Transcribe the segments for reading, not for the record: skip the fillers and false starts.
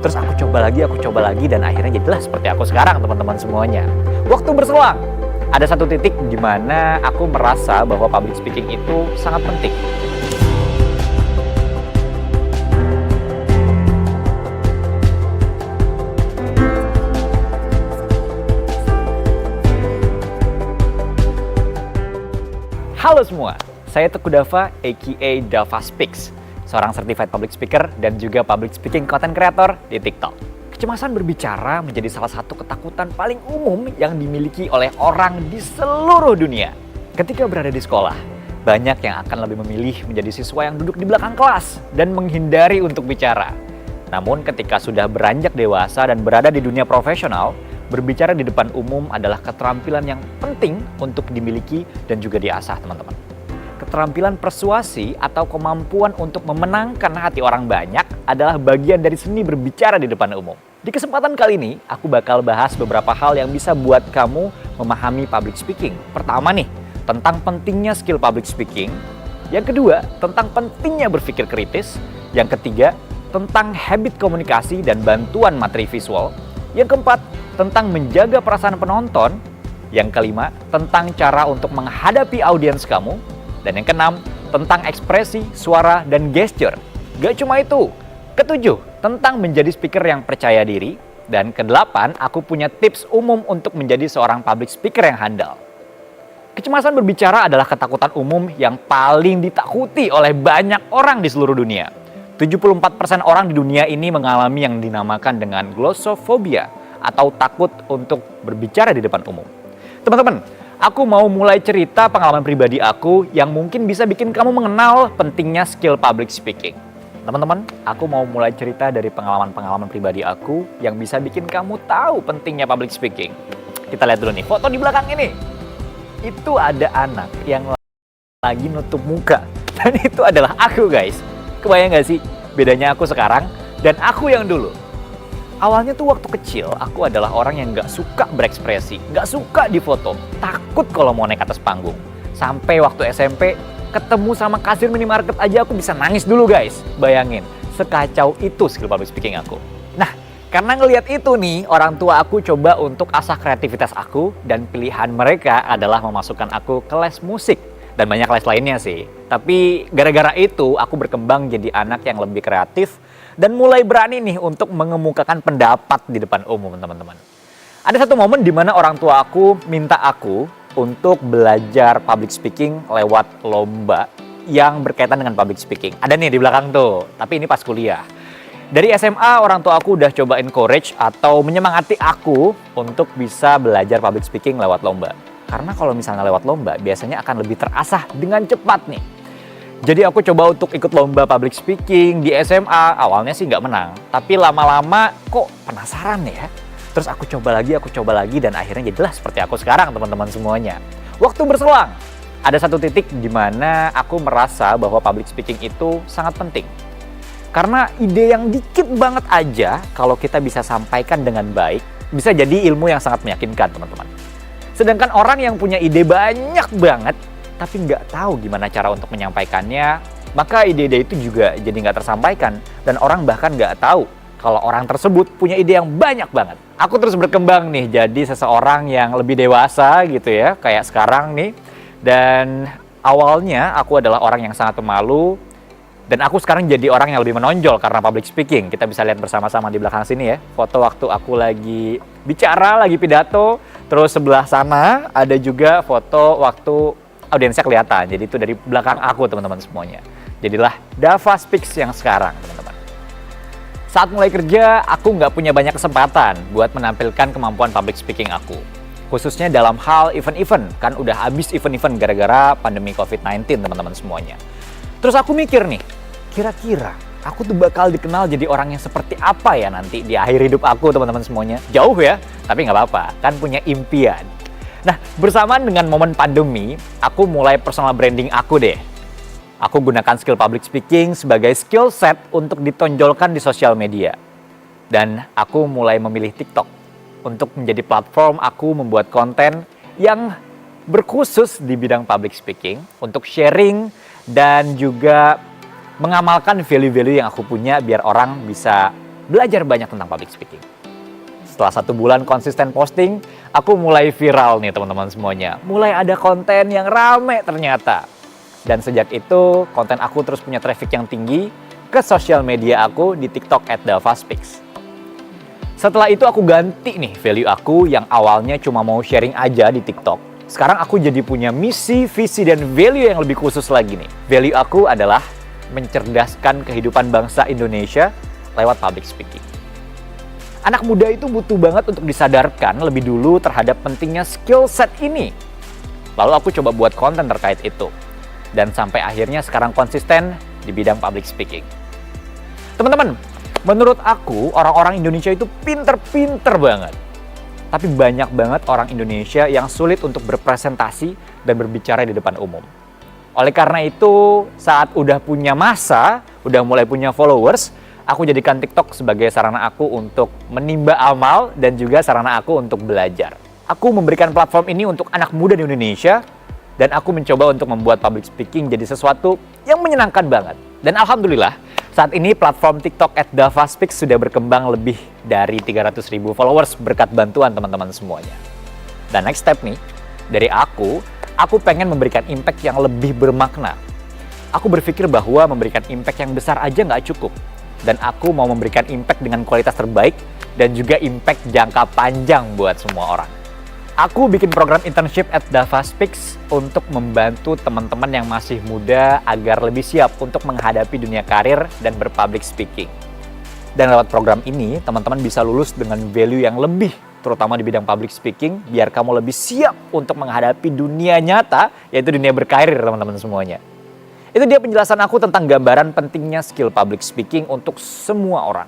Terus aku coba lagi, dan akhirnya jadilah seperti aku sekarang, teman-teman semuanya. Waktu berselang, ada satu titik di mana aku merasa bahwa public speaking itu sangat penting. Halo semua, saya Teguh Dava, aka Dava Speaks, seorang certified public speaker dan juga public speaking content creator di TikTok. Kecemasan berbicara menjadi salah satu ketakutan paling umum yang dimiliki oleh orang di seluruh dunia. Ketika berada di sekolah, banyak yang akan lebih memilih menjadi siswa yang duduk di belakang kelas dan menghindari untuk bicara. Namun ketika sudah beranjak dewasa dan berada di dunia profesional, berbicara di depan umum adalah keterampilan yang penting untuk dimiliki dan juga diasah, teman-teman. Keterampilan persuasi atau kemampuan untuk memenangkan hati orang banyak adalah bagian dari seni berbicara di depan umum. Di kesempatan kali ini, aku bakal bahas beberapa hal yang bisa buat kamu memahami public speaking. Pertama nih, tentang pentingnya skill public speaking. Yang kedua, tentang pentingnya berpikir kritis. Yang ketiga, tentang habit komunikasi dan bantuan materi visual. Yang keempat, tentang menjaga perasaan penonton. Yang kelima, tentang cara untuk menghadapi audiens kamu. Dan yang keenam, tentang ekspresi, suara, dan gesture. Gak cuma itu. Ketujuh, tentang menjadi speaker yang percaya diri. Dan kedelapan, aku punya tips umum untuk menjadi seorang public speaker yang handal. Kecemasan berbicara adalah ketakutan umum yang paling ditakuti oleh banyak orang di seluruh dunia. 74% orang di dunia ini mengalami yang dinamakan dengan glossophobia atau takut untuk berbicara di depan umum. Teman-teman, aku mau mulai cerita pengalaman pribadi aku yang mungkin bisa bikin kamu mengenal pentingnya skill public speaking. Teman-teman, aku mau mulai cerita dari pengalaman-pengalaman pribadi aku yang bisa bikin kamu tahu pentingnya public speaking. Kita lihat dulu nih, foto di belakang ini. Itu ada anak yang lagi nutup muka. Dan itu adalah aku, guys. Kebayang gak sih bedanya aku sekarang dan aku yang dulu? Awalnya tuh waktu kecil, aku adalah orang yang gak suka berekspresi, gak suka difoto, takut kalau mau naik atas panggung. Sampai waktu SMP, ketemu sama kasir minimarket aja aku bisa nangis dulu, guys. Bayangin, sekacau itu skill public speaking aku. Nah, karena ngelihat itu nih, orang tua aku coba untuk asah kreativitas aku, dan pilihan mereka adalah memasukkan aku ke les musik. Dan banyak les lainnya sih. Tapi gara-gara itu aku berkembang jadi anak yang lebih kreatif dan mulai berani nih untuk mengemukakan pendapat di depan umum, teman-teman. Ada satu momen di mana orang tua aku minta aku untuk belajar public speaking lewat lomba yang berkaitan dengan public speaking. Ada nih di belakang tuh, tapi ini pas kuliah. Dari SMA orang tua aku udah coba encourage atau menyemangati aku untuk bisa belajar public speaking lewat lomba. Karena kalau misalnya lewat lomba, biasanya akan lebih terasah dengan cepat nih. Jadi aku coba untuk ikut lomba public speaking di SMA. Awalnya sih nggak menang, tapi lama-lama kok penasaran ya. Terus aku coba lagi, dan akhirnya jadilah seperti aku sekarang, teman-teman semuanya. Waktu berselang, ada satu titik di mana aku merasa bahwa public speaking itu sangat penting. Karena ide yang dikit banget aja, kalau kita bisa sampaikan dengan baik, bisa jadi ilmu yang sangat meyakinkan, teman-teman. Sedangkan orang yang punya ide banyak banget, tapi nggak tahu gimana cara untuk menyampaikannya, maka ide-ide itu juga jadi nggak tersampaikan. Dan orang bahkan nggak tahu kalau orang tersebut punya ide yang banyak banget. Aku terus berkembang nih, jadi seseorang yang lebih dewasa gitu ya, kayak sekarang nih. Dan awalnya aku adalah orang yang sangat pemalu, dan aku sekarang jadi orang yang lebih menonjol karena public speaking. Kita bisa lihat bersama-sama di belakang sini ya, foto waktu aku lagi bicara, lagi pidato. Terus sebelah sana ada juga foto waktu audiensnya kelihatan. Jadi itu dari belakang aku, teman-teman semuanya. Jadilah Dava Speaks yang sekarang, teman-teman. Saat mulai kerja, aku nggak punya banyak kesempatan buat menampilkan kemampuan public speaking aku. Khususnya dalam hal event-event. Kan udah habis event-event gara-gara pandemi COVID-19, teman-teman semuanya. Terus aku mikir nih, kira-kira aku tuh bakal dikenal jadi orang yang seperti apa ya nanti di akhir hidup aku, teman-teman semuanya. Jauh ya, tapi nggak apa-apa, kan punya impian. Nah, bersamaan dengan momen pandemi, aku mulai personal branding aku deh. Aku gunakan skill public speaking sebagai skill set untuk ditonjolkan di sosial media. Dan aku mulai memilih TikTok untuk menjadi platform aku membuat konten yang berkhusus di bidang public speaking untuk sharing dan juga mengamalkan value-value yang aku punya biar orang bisa belajar banyak tentang public speaking. Setelah 1 bulan konsisten posting, aku mulai viral nih teman-teman semuanya. Mulai ada konten yang rame ternyata. Dan sejak itu, konten aku terus punya traffic yang tinggi ke sosial media aku di TikTok @DavaSpeaks. Setelah itu aku ganti nih value aku yang awalnya cuma mau sharing aja di TikTok. Sekarang aku jadi punya misi, visi, dan value yang lebih khusus lagi nih. Value aku adalah mencerdaskan kehidupan bangsa Indonesia lewat public speaking. Anak muda itu butuh banget untuk disadarkan lebih dulu terhadap pentingnya skill set ini. Lalu aku coba buat konten terkait itu. Dan sampai akhirnya sekarang konsisten di bidang public speaking. Teman-teman, menurut aku orang-orang Indonesia itu pinter-pinter banget. Tapi banyak banget orang Indonesia yang sulit untuk berpresentasi dan berbicara di depan umum. Oleh karena itu, saat udah punya masa, udah mulai punya followers, aku jadikan TikTok sebagai sarana aku untuk menimba amal dan juga sarana aku untuk belajar. Aku memberikan platform ini untuk anak muda di Indonesia dan aku mencoba untuk membuat public speaking jadi sesuatu yang menyenangkan banget. Dan alhamdulillah, saat ini platform TikTok @DavaSpeaks sudah berkembang lebih dari 300.000 followers berkat bantuan teman-teman semuanya. Dan next step nih, dari aku pengen memberikan impact yang lebih bermakna. Aku berpikir bahwa memberikan impact yang besar aja nggak cukup. Dan aku mau memberikan impact dengan kualitas terbaik dan juga impact jangka panjang buat semua orang. Aku bikin program internship @DavaSpeaks untuk membantu teman-teman yang masih muda agar lebih siap untuk menghadapi dunia karir dan berpublic speaking. Dan lewat program ini, teman-teman bisa lulus dengan value yang lebih, terutama di bidang public speaking, biar kamu lebih siap untuk menghadapi dunia nyata, yaitu dunia berkarir teman-teman semuanya. Itu dia penjelasan aku tentang gambaran pentingnya skill public speaking untuk semua orang.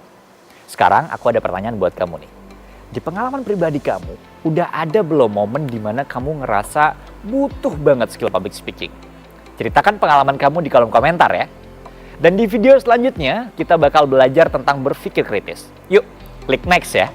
Sekarang aku ada pertanyaan buat kamu nih. Di pengalaman pribadi kamu, udah ada belum momen di mana kamu ngerasa butuh banget skill public speaking? Ceritakan pengalaman kamu di kolom komentar ya. Dan di video selanjutnya, kita bakal belajar tentang berpikir kritis. Yuk, klik next ya.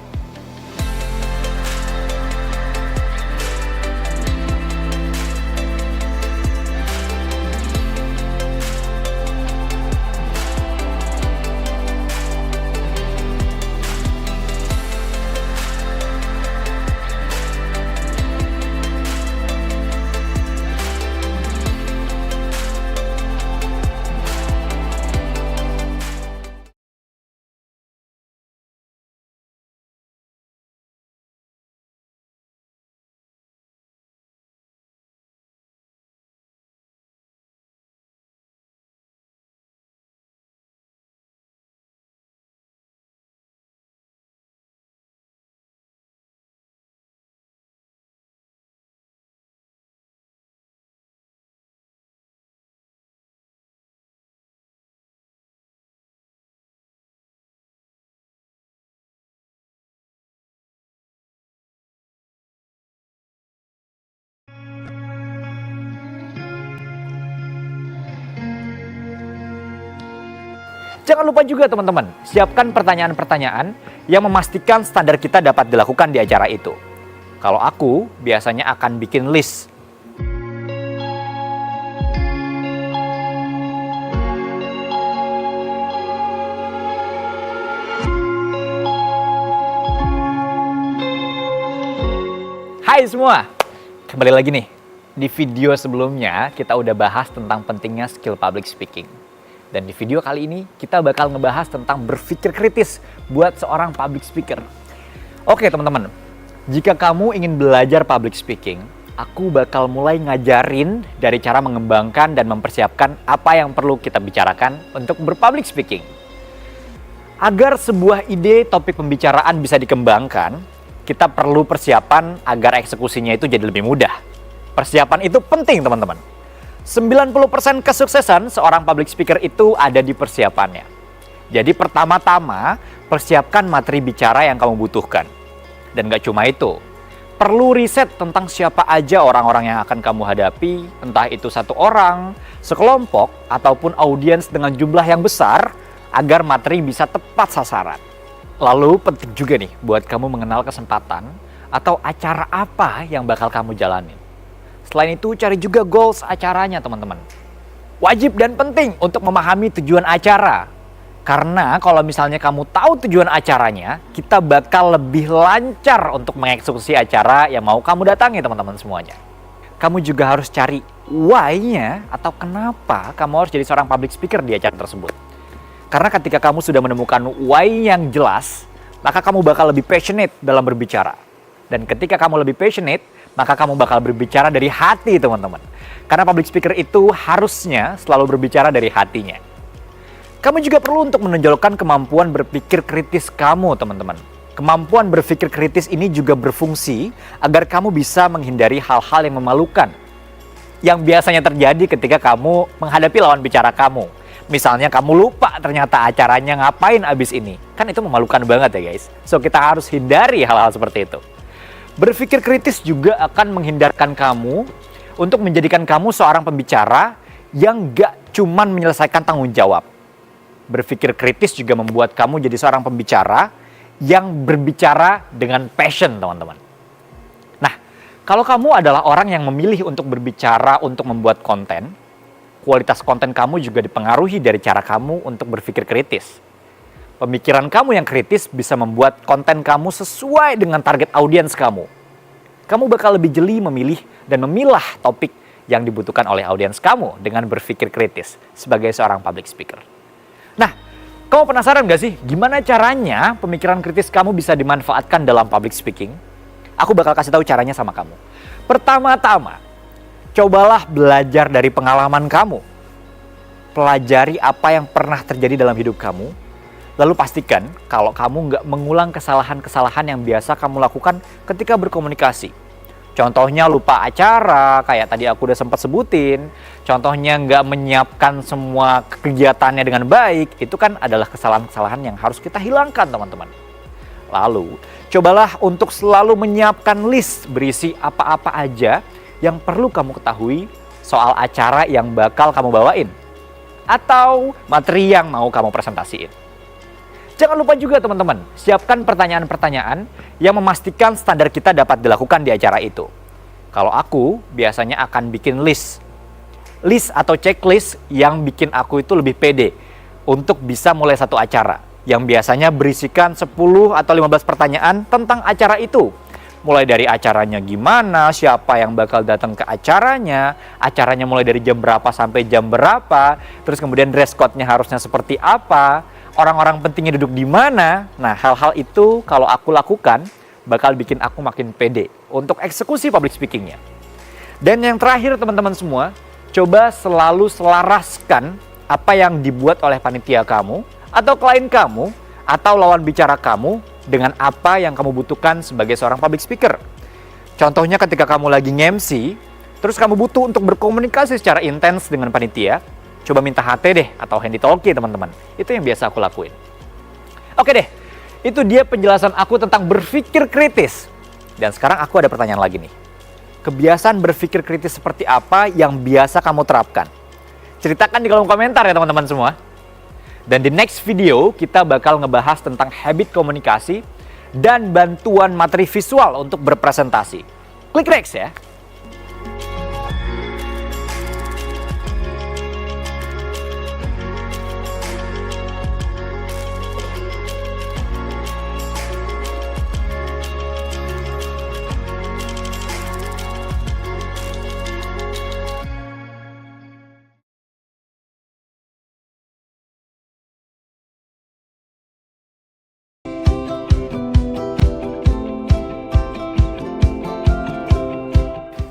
Jangan lupa juga teman-teman, siapkan pertanyaan-pertanyaan yang memastikan standar kita dapat dilakukan di acara itu. Kalau aku, biasanya akan bikin list. Hai semua, kembali lagi nih. Di video sebelumnya, kita udah bahas tentang pentingnya skill public speaking. Dan di video kali ini, kita bakal ngebahas tentang berpikir kritis buat seorang public speaker. Oke teman-teman, jika kamu ingin belajar public speaking, aku bakal mulai ngajarin dari cara mengembangkan dan mempersiapkan apa yang perlu kita bicarakan untuk berpublic speaking. Agar sebuah ide topik pembicaraan bisa dikembangkan, kita perlu persiapan agar eksekusinya itu jadi lebih mudah. Persiapan itu penting teman-teman. 90% kesuksesan seorang public speaker itu ada di persiapannya. Jadi pertama-tama, persiapkan materi bicara yang kamu butuhkan. Dan gak cuma itu, perlu riset tentang siapa aja orang-orang yang akan kamu hadapi, entah itu satu orang, sekelompok, ataupun audiens dengan jumlah yang besar, agar materi bisa tepat sasaran. Lalu penting juga nih buat kamu mengenal kesempatan atau acara apa yang bakal kamu jalani. Selain itu, cari juga goals acaranya, teman-teman. Wajib dan penting untuk memahami tujuan acara. Karena kalau misalnya kamu tahu tujuan acaranya, kita bakal lebih lancar untuk mengeksekusi acara yang mau kamu datangi teman-teman semuanya. Kamu juga harus cari why-nya atau kenapa kamu harus jadi seorang public speaker di acara tersebut. Karena ketika kamu sudah menemukan why yang jelas, maka kamu bakal lebih passionate dalam berbicara. Dan ketika kamu lebih passionate, maka kamu bakal berbicara dari hati teman-teman. Karena public speaker itu harusnya selalu berbicara dari hatinya. Kamu juga perlu untuk menonjolkan kemampuan berpikir kritis kamu, teman-teman. Kemampuan berpikir kritis ini juga berfungsi agar kamu bisa menghindari hal-hal yang memalukan yang biasanya terjadi ketika kamu menghadapi lawan bicara kamu. Misalnya kamu lupa ternyata acaranya ngapain abis ini. Kan itu memalukan banget ya guys. So kita harus hindari hal-hal seperti itu. Berpikir kritis juga akan menghindarkan kamu untuk menjadikan kamu seorang pembicara yang gak cuman menyelesaikan tanggung jawab. Berpikir kritis juga membuat kamu jadi seorang pembicara yang berbicara dengan passion, teman-teman. Nah, kalau kamu adalah orang yang memilih untuk berbicara untuk membuat konten, kualitas konten kamu juga dipengaruhi dari cara kamu untuk berpikir kritis. Pemikiran kamu yang kritis bisa membuat konten kamu sesuai dengan target audiens kamu. Kamu bakal lebih jeli memilih dan memilah topik yang dibutuhkan oleh audiens kamu dengan berpikir kritis sebagai seorang public speaker. Nah, kamu penasaran gak sih gimana caranya pemikiran kritis kamu bisa dimanfaatkan dalam public speaking? Aku bakal kasih tahu caranya sama kamu. Pertama-tama, cobalah belajar dari pengalaman kamu. Pelajari apa yang pernah terjadi dalam hidup kamu. Lalu pastikan kalau kamu nggak mengulang kesalahan-kesalahan yang biasa kamu lakukan ketika berkomunikasi. Contohnya lupa acara, kayak tadi aku udah sempat sebutin. Contohnya nggak menyiapkan semua kegiatannya dengan baik. Itu kan adalah kesalahan-kesalahan yang harus kita hilangkan, teman-teman. Lalu, cobalah untuk selalu menyiapkan list berisi apa-apa aja yang perlu kamu ketahui soal acara yang bakal kamu bawain. Atau materi yang mau kamu presentasiin. Jangan lupa juga teman-teman, siapkan pertanyaan-pertanyaan yang memastikan standar kita dapat dilakukan di acara itu. Kalau aku biasanya akan bikin list atau checklist yang bikin aku itu lebih pede untuk bisa mulai satu acara. Yang biasanya berisikan 10 atau 15 pertanyaan tentang acara itu. Mulai dari acaranya gimana, siapa yang bakal datang ke acaranya mulai dari jam berapa sampai jam berapa, terus kemudian dress code-nya harusnya seperti apa, orang-orang pentingnya duduk di mana. Nah, hal-hal itu kalau aku lakukan bakal bikin aku makin pede untuk eksekusi public speaking-nya. Dan yang terakhir teman-teman semua, coba selalu selaraskan apa yang dibuat oleh panitia kamu atau klien kamu atau lawan bicara kamu dengan apa yang kamu butuhkan sebagai seorang public speaker. Contohnya ketika kamu lagi nge-MC, terus kamu butuh untuk berkomunikasi secara intens dengan panitia, coba minta HT deh atau handy talkie teman-teman. Itu yang biasa aku lakuin. Oke deh, itu dia penjelasan aku tentang berpikir kritis. Dan sekarang aku ada pertanyaan lagi nih. Kebiasaan berpikir kritis seperti apa yang biasa kamu terapkan? Ceritakan di kolom komentar ya teman-teman semua. Dan di next video kita bakal ngebahas tentang habit komunikasi dan bantuan materi visual untuk berpresentasi. Klik next ya.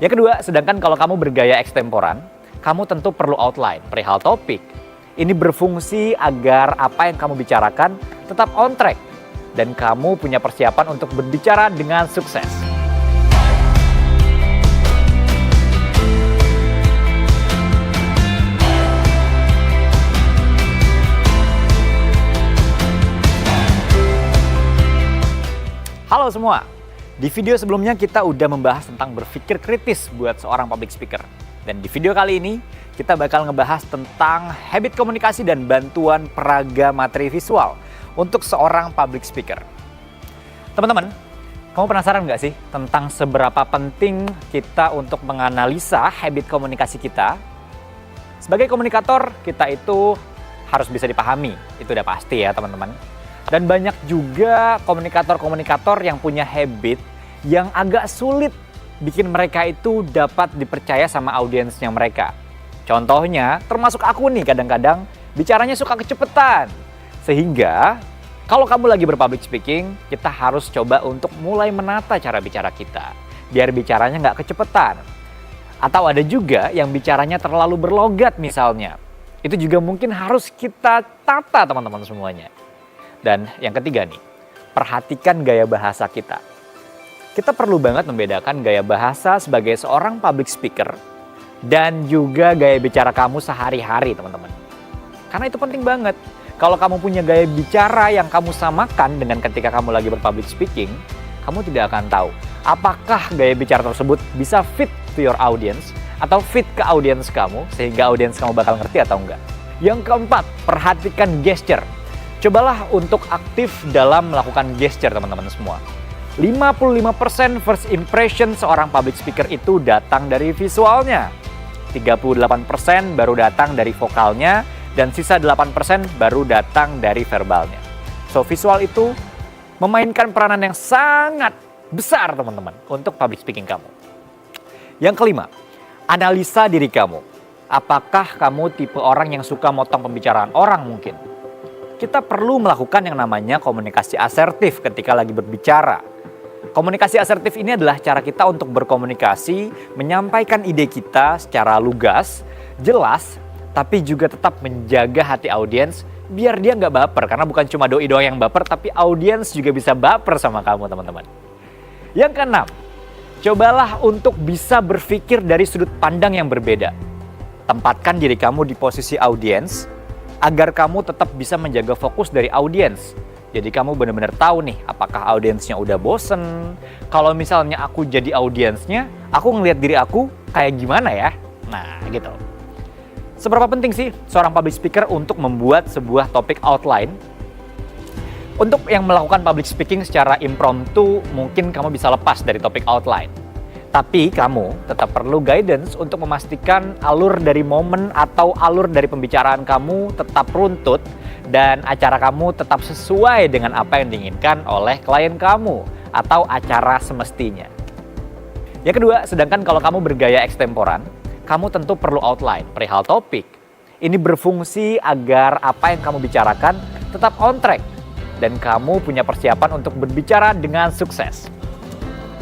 Yang kedua, sedangkan kalau kamu bergaya ekstemporan, kamu tentu perlu outline perihal topik. Ini berfungsi agar apa yang kamu bicarakan tetap on track dan kamu punya persiapan untuk berbicara dengan sukses. Halo semua. Di video sebelumnya kita udah membahas tentang berpikir kritis buat seorang public speaker. Dan di video kali ini kita bakal ngebahas tentang habit komunikasi dan bantuan peraga materi visual untuk seorang public speaker. Teman-teman, kamu penasaran nggak sih tentang seberapa penting kita untuk menganalisa habit komunikasi kita? Sebagai komunikator, kita itu harus bisa dipahami, itu udah pasti ya teman-teman. Dan banyak juga komunikator-komunikator yang punya habit yang agak sulit bikin mereka itu dapat dipercaya sama audiensnya mereka. Contohnya, termasuk aku nih kadang-kadang bicaranya suka kecepetan. Sehingga kalau kamu lagi berpublic speaking, kita harus coba untuk mulai menata cara bicara kita. Biar bicaranya nggak kecepetan. Atau ada juga yang bicaranya terlalu berlogat misalnya. Itu juga mungkin harus kita tata teman-teman semuanya. Dan yang ketiga nih, perhatikan gaya bahasa kita. Kita perlu banget membedakan gaya bahasa sebagai seorang public speaker dan juga gaya bicara kamu sehari-hari teman-teman. Karena itu penting banget. Kalau kamu punya gaya bicara yang kamu samakan dengan ketika kamu lagi berpublic speaking, kamu tidak akan tahu apakah gaya bicara tersebut bisa fit to your audience atau fit ke audience kamu sehingga audience kamu bakal ngerti atau enggak. Yang keempat, perhatikan gesture. Cobalah untuk aktif dalam melakukan gesture teman-teman semua. 55% first impression seorang public speaker itu datang dari visualnya. 38% baru datang dari vokalnya dan sisa 8% baru datang dari verbalnya. So visual itu memainkan peranan yang sangat besar teman-teman untuk public speaking kamu. Yang kelima, analisa diri kamu. Apakah kamu tipe orang yang suka motong pembicaraan orang mungkin? Kita perlu melakukan yang namanya komunikasi asertif ketika lagi berbicara. Komunikasi asertif ini adalah cara kita untuk berkomunikasi, menyampaikan ide kita secara lugas, jelas, tapi juga tetap menjaga hati audiens biar dia nggak baper. Karena bukan cuma doi doang yang baper, tapi audiens juga bisa baper sama kamu teman-teman. Yang keenam, cobalah untuk bisa berpikir dari sudut pandang yang berbeda. Tempatkan diri kamu di posisi audiens agar kamu tetap bisa menjaga fokus dari audiens. Jadi kamu benar-benar tahu nih apakah audiensnya udah bosen. Kalau misalnya aku jadi audiensnya, aku ngelihat diri aku kayak gimana ya? Nah gitu. Seberapa penting sih seorang public speaker untuk membuat sebuah topik outline? Untuk yang melakukan public speaking secara impromptu, mungkin kamu bisa lepas dari topik outline. Tapi kamu tetap perlu guidance untuk memastikan alur dari momen atau alur dari pembicaraan kamu tetap runtut dan acara kamu tetap sesuai dengan apa yang diinginkan oleh klien kamu atau acara semestinya. Yang kedua, sedangkan kalau kamu bergaya ekstemporan, kamu tentu perlu outline perihal topik. Ini berfungsi agar apa yang kamu bicarakan tetap on track dan kamu punya persiapan untuk berbicara dengan sukses.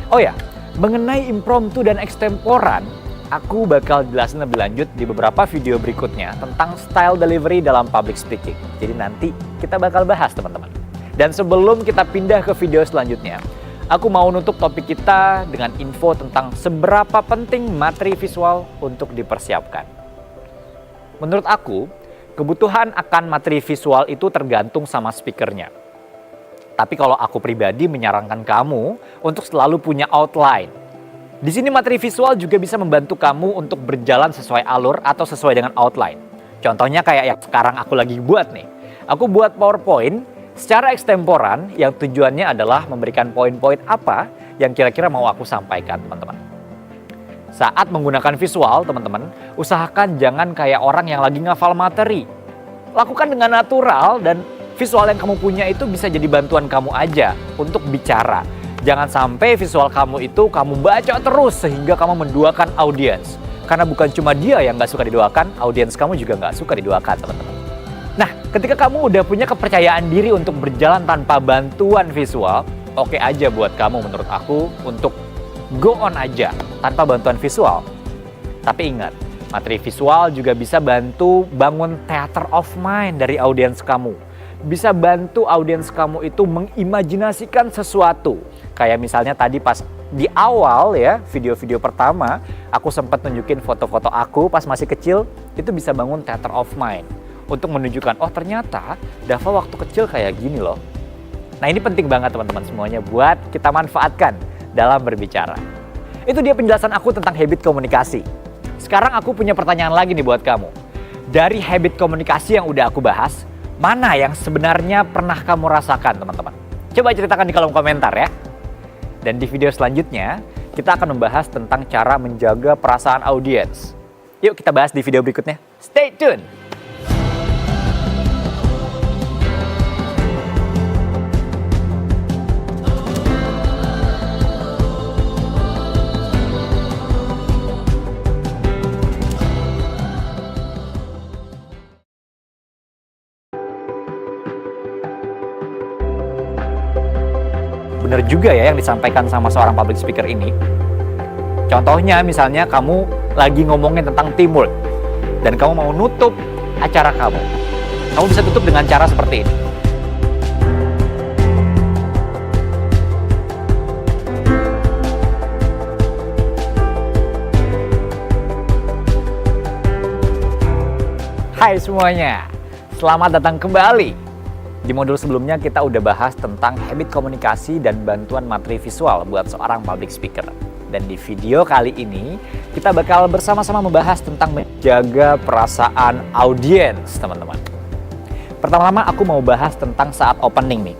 Oh ya, mengenai impromptu dan ekstemporan, aku bakal jelasin lebih lanjut di beberapa video berikutnya tentang style delivery dalam public speaking. Jadi nanti kita bakal bahas teman-teman. Dan sebelum kita pindah ke video selanjutnya, aku mau nutup topik kita dengan info tentang seberapa penting materi visual untuk dipersiapkan. Menurut aku, kebutuhan akan materi visual itu tergantung sama speakernya. Tapi kalau aku pribadi menyarankan kamu untuk selalu punya outline. Di sini materi visual juga bisa membantu kamu untuk berjalan sesuai alur atau sesuai dengan outline. Contohnya kayak yang sekarang aku lagi buat nih. Aku buat PowerPoint secara ekstemporan yang tujuannya adalah memberikan poin-poin apa yang kira-kira mau aku sampaikan teman-teman. Saat menggunakan visual teman-teman, usahakan jangan kayak orang yang lagi ngafal materi. Lakukan dengan natural dan visual yang kamu punya itu bisa jadi bantuan kamu aja untuk bicara. Jangan sampai visual kamu itu kamu baca terus sehingga kamu menduakan audiens. Karena bukan cuma dia yang gak suka didoakan, audiens kamu juga gak suka didoakan teman-teman. Nah, ketika kamu udah punya kepercayaan diri untuk berjalan tanpa bantuan visual, oke aja buat kamu menurut aku untuk go on aja tanpa bantuan visual. Tapi ingat, materi visual juga bisa bantu bangun theater of mind dari audiens kamu. Bisa bantu audiens kamu itu mengimajinasikan sesuatu. Kayak misalnya tadi pas di awal ya, video-video pertama, aku sempat nunjukin foto-foto aku pas masih kecil, itu bisa bangun theater of mind. Untuk menunjukkan, oh ternyata Dava waktu kecil kayak gini loh. Nah ini penting banget teman-teman semuanya buat kita manfaatkan dalam berbicara. Itu dia penjelasan aku tentang habit komunikasi. Sekarang aku punya pertanyaan lagi nih buat kamu. Dari habit komunikasi yang udah aku bahas, mana yang sebenarnya pernah kamu rasakan teman-teman? Coba ceritakan di kolom komentar ya. Dan di video selanjutnya, kita akan membahas tentang cara menjaga perasaan audiens. Yuk kita bahas di video berikutnya. Stay tune! bener juga ya yang disampaikan sama seorang public speaker ini. Contohnya misalnya kamu lagi ngomongin tentang teamwork dan kamu mau nutup acara kamu. Kamu bisa tutup dengan cara seperti ini. Hai semuanya, selamat datang kembali. Di modul sebelumnya kita udah bahas tentang habit komunikasi dan bantuan materi visual buat seorang public speaker. Dan di video kali ini kita bakal bersama-sama membahas tentang menjaga perasaan audiens, teman-teman. Pertama-tama aku mau bahas tentang saat opening nih.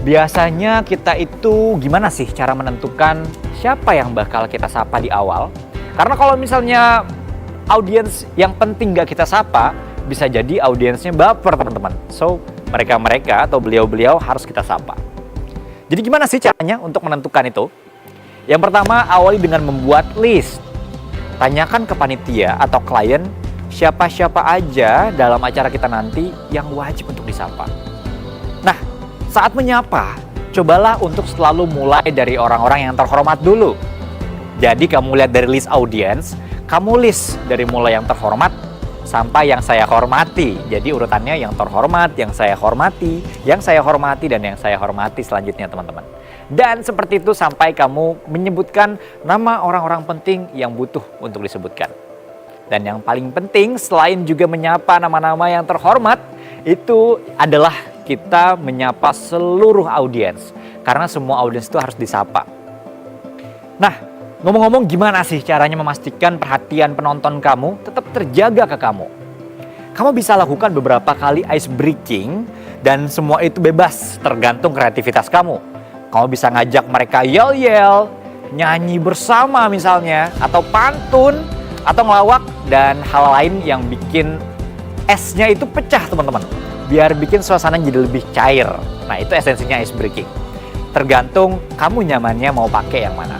Biasanya kita itu gimana sih cara menentukan siapa yang bakal kita sapa di awal? Karena kalau misalnya audiens yang penting gak kita sapa, bisa jadi audiensnya baper, teman-teman. So, mereka-mereka atau beliau-beliau harus kita sapa. Jadi gimana sih caranya untuk menentukan itu? Yang pertama, awali dengan membuat list. Tanyakan ke panitia atau klien siapa-siapa aja dalam acara kita nanti yang wajib untuk disapa. Nah, saat menyapa, cobalah untuk selalu mulai dari orang-orang yang terhormat dulu. Jadi kamu lihat dari list audiens, kamu list dari mulai yang terhormat sampai yang saya hormati. Jadi urutannya yang terhormat, yang saya hormati, yang saya hormati, dan yang saya hormati selanjutnya, teman-teman. Dan seperti itu sampai kamu menyebutkan nama orang-orang penting yang butuh untuk disebutkan. Dan yang paling penting selain juga menyapa nama-nama yang terhormat, itu adalah kita menyapa seluruh audiens. Karena semua audiens itu harus disapa. Nah, ngomong-ngomong, gimana sih caranya memastikan perhatian penonton kamu tetap terjaga ke kamu? Kamu bisa lakukan beberapa kali ice breaking dan semua itu bebas tergantung kreativitas kamu. Kamu bisa ngajak mereka yel-yel, nyanyi bersama misalnya, atau pantun, atau ngelawak, dan hal lain yang bikin esnya itu pecah, teman-teman. Biar bikin suasana jadi lebih cair. Nah, itu esensinya ice breaking. Tergantung kamu nyamannya mau pakai yang mana.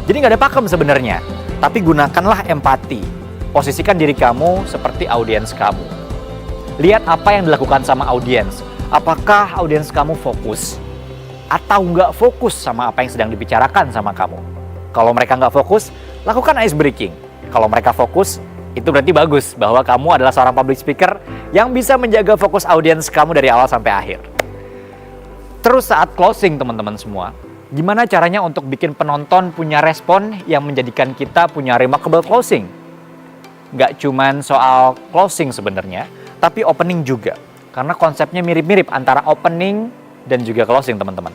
Jadi nggak ada pakem sebenarnya, tapi gunakanlah empati. Posisikan diri kamu seperti audiens kamu. Lihat apa yang dilakukan sama audiens. Apakah audiens kamu fokus atau nggak fokus sama apa yang sedang dibicarakan sama kamu? Kalau mereka nggak fokus, lakukan ice breaking. Kalau mereka fokus, itu berarti bagus bahwa kamu adalah seorang public speaker yang bisa menjaga fokus audiens kamu dari awal sampai akhir. Terus saat closing, teman-teman semua, gimana caranya untuk bikin penonton punya respon yang menjadikan kita punya remarkable closing? Gak cuman soal closing sebenarnya, tapi opening juga. Karena konsepnya mirip-mirip antara opening dan juga closing, teman-teman.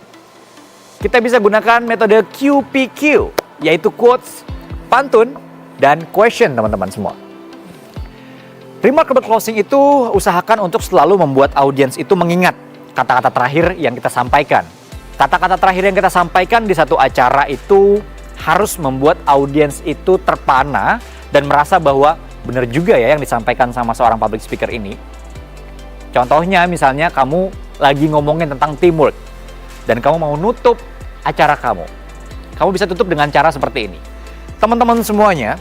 Kita bisa gunakan metode QPQ, yaitu quotes, pantun, dan question, teman-teman semua. Remarkable closing itu usahakan untuk selalu membuat audiens itu mengingat kata-kata terakhir yang kita sampaikan. Kata-kata terakhir yang kita sampaikan di satu acara itu harus membuat audiens itu terpana dan merasa bahwa benar juga ya yang disampaikan sama seorang public speaker ini. Contohnya misalnya kamu lagi ngomongin tentang teamwork dan kamu mau nutup acara kamu. Kamu bisa tutup dengan cara seperti ini. Teman-teman semuanya,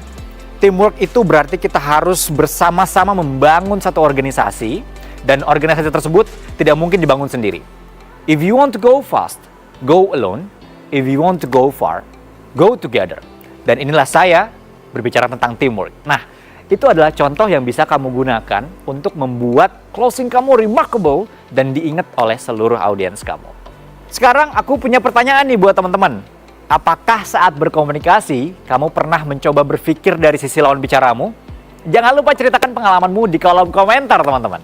teamwork itu berarti kita harus bersama-sama membangun satu organisasi dan organisasi tersebut tidak mungkin dibangun sendiri. If you want to go fast, go alone. If you want to go far, go together. Dan inilah saya berbicara tentang teamwork. Nah, itu adalah contoh yang bisa kamu gunakan untuk membuat closing kamu remarkable dan diingat oleh seluruh audiens kamu. Sekarang aku punya pertanyaan nih buat teman-teman. Apakah saat berkomunikasi, kamu pernah mencoba berpikir dari sisi lawan bicaramu? Jangan lupa ceritakan pengalamanmu di kolom komentar, teman-teman.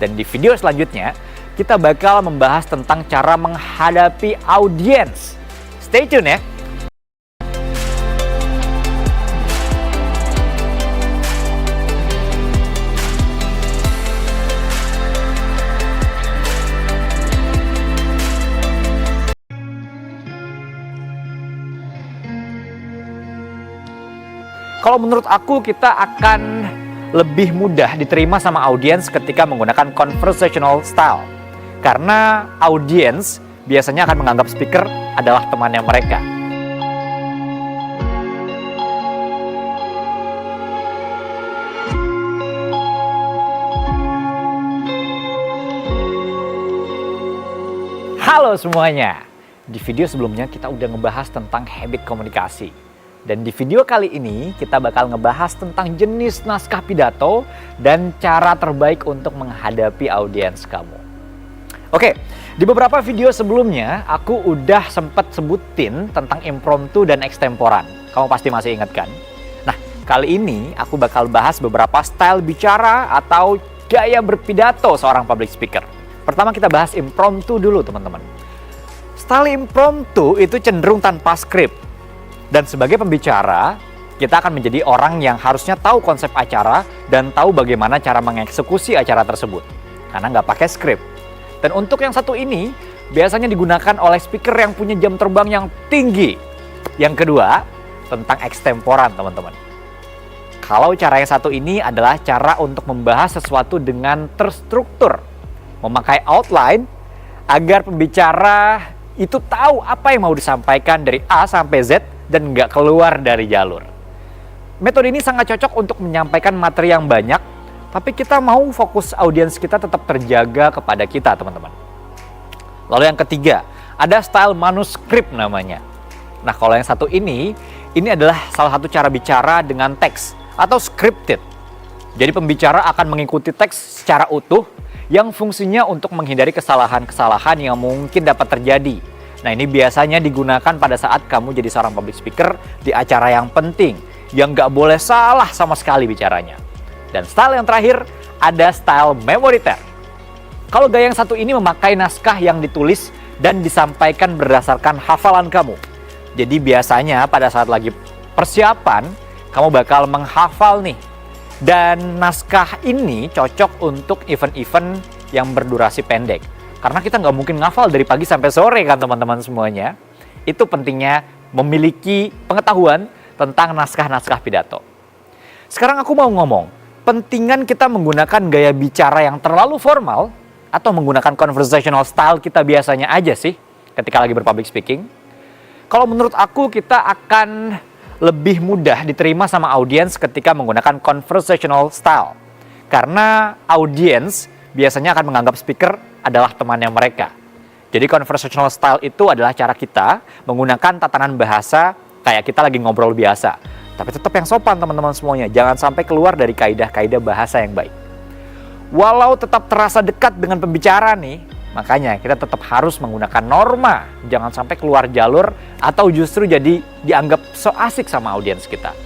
Dan di video selanjutnya, kita bakal membahas tentang cara menghadapi audiens. Stay tune ya! Kalau menurut aku, kita akan lebih mudah diterima sama audiens ketika menggunakan conversational style. Karena audiens biasanya akan menganggap speaker adalah temannya mereka. Halo semuanya, Di video sebelumnya kita udah ngebahas tentang habit komunikasi. Dan di video kali ini kita bakal ngebahas tentang jenis naskah pidato dan cara terbaik untuk menghadapi audiens kamu. Oke, di beberapa video sebelumnya aku udah sempet sebutin tentang impromptu dan extemporan. Kamu pasti masih ingat kan? Nah, kali ini aku bakal bahas beberapa style bicara atau gaya berpidato seorang public speaker. Pertama kita bahas impromptu dulu teman-teman. Style impromptu itu cenderung tanpa skrip. Dan sebagai pembicara, kita akan menjadi orang yang harusnya tahu konsep acara dan tahu bagaimana cara mengeksekusi acara tersebut. Karena nggak pakai skrip. Dan untuk yang satu ini, biasanya digunakan oleh speaker yang punya jam terbang yang tinggi. Yang kedua, tentang extemporan teman-teman. Kalau cara yang satu ini adalah cara untuk membahas sesuatu dengan terstruktur. Memakai outline agar pembicara itu tahu apa yang mau disampaikan dari A sampai Z dan nggak keluar dari jalur. Metode ini sangat cocok untuk menyampaikan materi yang banyak, tapi kita mau fokus audiens kita tetap terjaga kepada kita, teman-teman. Lalu yang ketiga, ada style manuskrip namanya. Nah, kalau yang satu ini adalah salah satu cara bicara dengan teks atau scripted. Jadi pembicara akan mengikuti teks secara utuh yang fungsinya untuk menghindari kesalahan-kesalahan yang mungkin dapat terjadi. Nah, ini biasanya digunakan pada saat kamu jadi seorang public speaker di acara yang penting, yang nggak boleh salah sama sekali bicaranya. Dan style yang terakhir, ada style memoriter. Kalau gaya yang satu ini memakai naskah yang ditulis dan disampaikan berdasarkan hafalan kamu. Jadi biasanya pada saat lagi persiapan, kamu bakal menghafal nih. Dan naskah ini cocok untuk event-event yang berdurasi pendek. Karena kita nggak mungkin ngafal dari pagi sampai sore kan teman-teman semuanya. Itu pentingnya memiliki pengetahuan tentang naskah-naskah pidato. Sekarang aku mau ngomong, pentingan kita menggunakan gaya bicara yang terlalu formal atau menggunakan conversational style kita biasanya aja sih ketika lagi berpublic speaking. Kalau menurut aku kita akan lebih mudah diterima sama audiens ketika menggunakan conversational style. Karena audiens biasanya akan menganggap speaker adalah temannya mereka. Jadi conversational style itu adalah cara kita menggunakan tatanan bahasa kayak kita lagi ngobrol biasa. Tapi tetap yang sopan teman-teman semuanya. Jangan sampai keluar dari kaidah-kaidah bahasa yang baik. Walau tetap terasa dekat dengan pembicara nih, makanya kita tetap harus menggunakan norma. Jangan sampai keluar jalur atau justru jadi dianggap so asik sama audiens kita.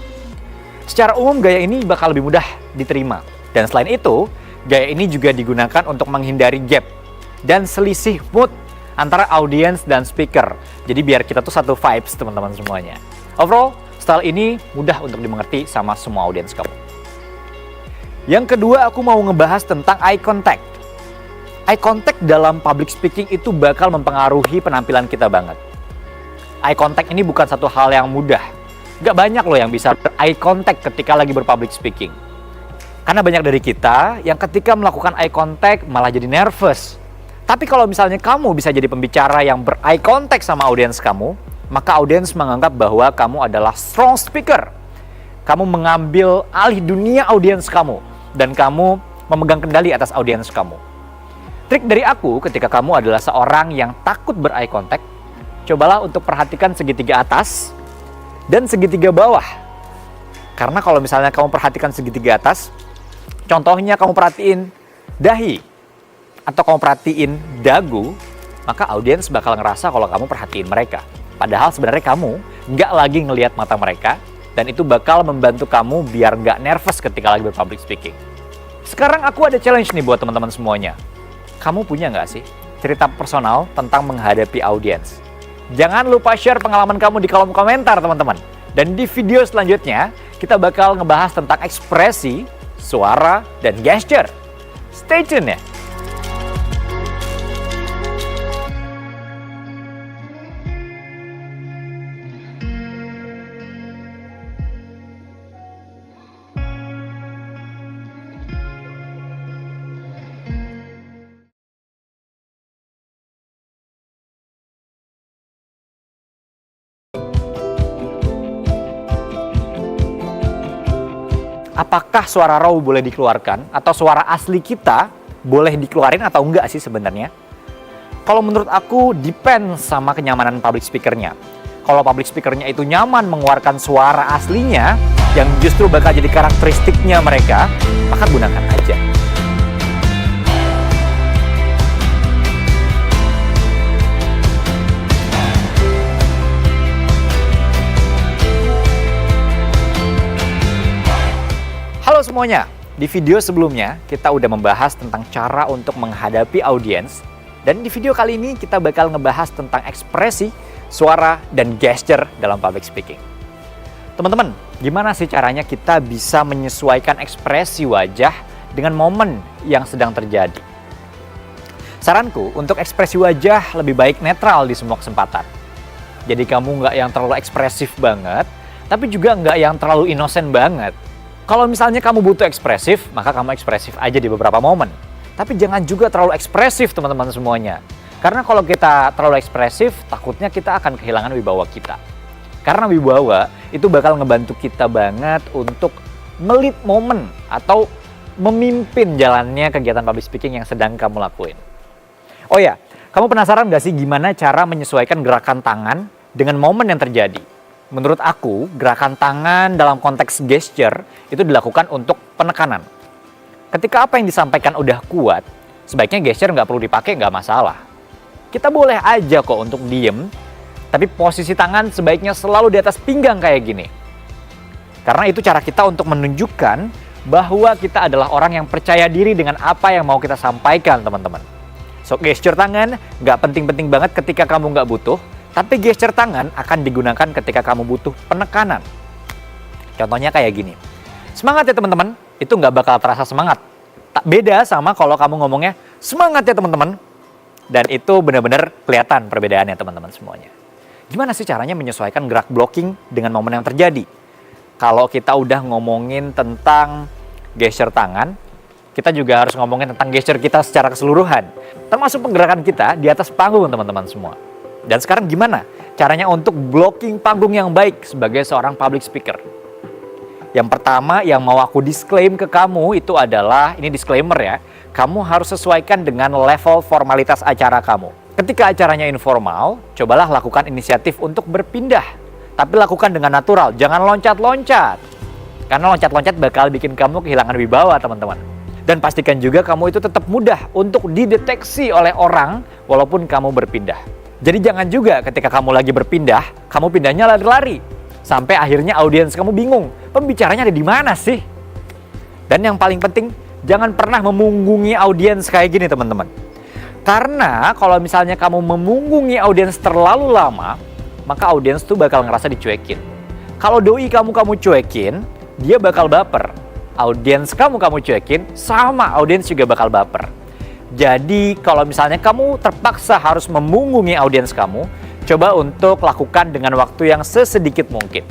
Secara umum gaya ini bakal lebih mudah diterima. Dan selain itu, gaya ini juga digunakan untuk menghindari gap dan selisih mood antara audiens dan speaker. Jadi biar kita tuh satu vibes teman-teman semuanya. Overall, style ini mudah untuk dimengerti sama semua audiens kamu. Yang kedua, aku mau ngebahas tentang eye contact. Eye contact dalam public speaking itu bakal mempengaruhi penampilan kita banget. Eye contact ini bukan satu hal yang mudah. Gak banyak loh yang bisa eye contact ketika lagi berpublic speaking. Karena banyak dari kita yang ketika melakukan eye contact malah jadi nervous. Tapi kalau misalnya kamu bisa jadi pembicara yang ber-eye contact sama audiens kamu, maka audiens menganggap bahwa kamu adalah strong speaker. Kamu mengambil alih dunia audiens kamu dan kamu memegang kendali atas audiens kamu. Trik dari aku ketika kamu adalah seorang yang takut ber-eye contact, cobalah untuk perhatikan segitiga atas dan segitiga bawah. Karena kalau misalnya kamu perhatikan segitiga atas, contohnya kamu perhatiin dahi atau kamu perhatiin dagu, maka audiens bakal ngerasa kalau kamu perhatiin mereka. Padahal sebenarnya kamu nggak lagi ngelihat mata mereka, dan itu bakal membantu kamu biar nggak nervous ketika lagi berpublic speaking. Sekarang aku ada challenge nih buat teman-teman semuanya. Kamu punya nggak sih cerita personal tentang menghadapi audiens? Jangan lupa share pengalaman kamu di kolom komentar teman-teman. Dan di video selanjutnya, kita bakal ngebahas tentang ekspresi, suara, dan gesture. Stay tune ya! Apakah suara raw boleh dikeluarkan atau suara asli kita boleh dikeluarin atau enggak sih sebenarnya? Kalau menurut aku, depends sama kenyamanan public speakernya. Kalau public speakernya itu nyaman mengeluarkan suara aslinya, yang justru bakal jadi karakteristiknya mereka, maka gunakan aja. Halo semuanya, di video sebelumnya kita udah membahas tentang cara untuk menghadapi audiens, dan di video kali ini kita bakal ngebahas tentang ekspresi, suara, dan gesture dalam public speaking. Teman-teman, gimana sih caranya kita bisa menyesuaikan ekspresi wajah dengan momen yang sedang terjadi? Saranku, untuk ekspresi wajah lebih baik netral di semua kesempatan. Jadi kamu nggak yang terlalu ekspresif banget, tapi juga nggak yang terlalu innocent banget. Kalau misalnya kamu butuh ekspresif, maka kamu ekspresif aja di beberapa momen. Tapi jangan juga terlalu ekspresif teman-teman semuanya. Karena kalau kita terlalu ekspresif, takutnya kita akan kehilangan wibawa kita. Karena wibawa itu bakal ngebantu kita banget untuk melit momen atau memimpin jalannya kegiatan public speaking yang sedang kamu lakuin. Oh ya, kamu penasaran gak sih gimana cara menyesuaikan gerakan tangan dengan momen yang terjadi? Menurut aku, gerakan tangan dalam konteks gesture itu dilakukan untuk penekanan. Ketika apa yang disampaikan udah kuat, sebaiknya gesture nggak perlu dipakai, nggak masalah. Kita boleh aja kok untuk diem, tapi posisi tangan sebaiknya selalu di atas pinggang kayak gini. Karena itu cara kita untuk menunjukkan bahwa kita adalah orang yang percaya diri dengan apa yang mau kita sampaikan, teman-teman. So, gesture tangan nggak penting-penting banget ketika kamu nggak butuh, tapi gesture tangan akan digunakan ketika kamu butuh penekanan. Contohnya kayak gini. Semangat ya teman-teman, itu nggak bakal terasa semangat. Tak beda sama kalau kamu ngomongnya, semangat ya teman-teman. Dan itu benar-benar kelihatan perbedaannya teman-teman semuanya. Gimana sih caranya menyesuaikan gerak blocking dengan momen yang terjadi? Kalau kita udah ngomongin tentang gesture tangan, kita juga harus ngomongin tentang gesture kita secara keseluruhan. Termasuk penggerakan kita di atas panggung teman-teman semua. Dan sekarang gimana caranya untuk blocking panggung yang baik sebagai seorang public speaker? Yang pertama yang mau aku disclaim ke kamu itu adalah, ini disclaimer ya, kamu harus sesuaikan dengan level formalitas acara kamu. Ketika acaranya informal, cobalah lakukan inisiatif untuk berpindah. Tapi lakukan dengan natural, jangan loncat-loncat. Karena loncat-loncat bakal bikin kamu kehilangan wibawa teman-teman. Dan pastikan juga kamu itu tetap mudah untuk dideteksi oleh orang walaupun kamu berpindah. Jadi jangan juga ketika kamu lagi berpindah, kamu pindahnya lari-lari. Sampai akhirnya audiens kamu bingung, pembicaranya ada di mana sih? Dan yang paling penting, jangan pernah memunggungi audiens kayak gini teman-teman. Karena kalau misalnya kamu memunggungi audiens terlalu lama, maka audiens tuh bakal ngerasa dicuekin. Kalau doi kamu cuekin, dia bakal baper. Audiens kamu cuekin, sama audiens juga bakal baper. Jadi kalau misalnya kamu terpaksa harus memunggungi audiens kamu, coba untuk lakukan dengan waktu yang sesedikit mungkin.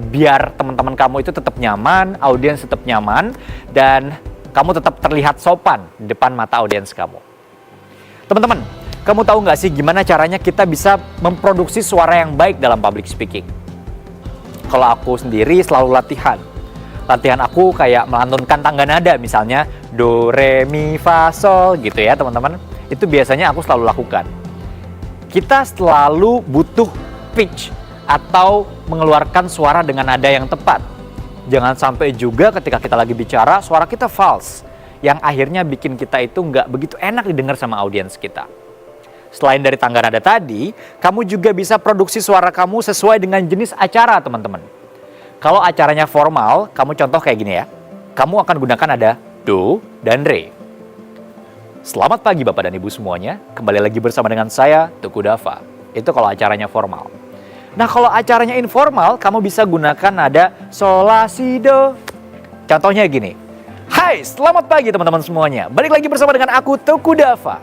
Biar teman-teman kamu itu tetap nyaman, audiens tetap nyaman, dan kamu tetap terlihat sopan di depan mata audiens kamu. Teman-teman, kamu tahu nggak sih gimana caranya kita bisa memproduksi suara yang baik dalam public speaking? Kalau aku sendiri selalu latihan. Latihan aku kayak melantunkan tangga nada, misalnya do, re, mi, fa, sol gitu ya teman-teman. Itu biasanya aku selalu lakukan. Kita selalu butuh pitch atau mengeluarkan suara dengan nada yang tepat. Jangan sampai juga ketika kita lagi bicara, suara kita false. Yang akhirnya bikin kita itu nggak begitu enak didengar sama audiens kita. Selain dari tangga nada tadi, kamu juga bisa produksi suara kamu sesuai dengan jenis acara teman-teman. Kalau acaranya formal, kamu contoh kayak gini ya. Kamu akan gunakan nada do dan re. Selamat pagi Bapak dan Ibu semuanya, kembali lagi bersama dengan saya, Teguh Dava. Itu kalau acaranya formal. Nah kalau acaranya informal, kamu bisa gunakan nada sol, la, si, do. Contohnya gini. Hai, selamat pagi teman-teman semuanya. Balik lagi bersama dengan aku, Teguh Dava.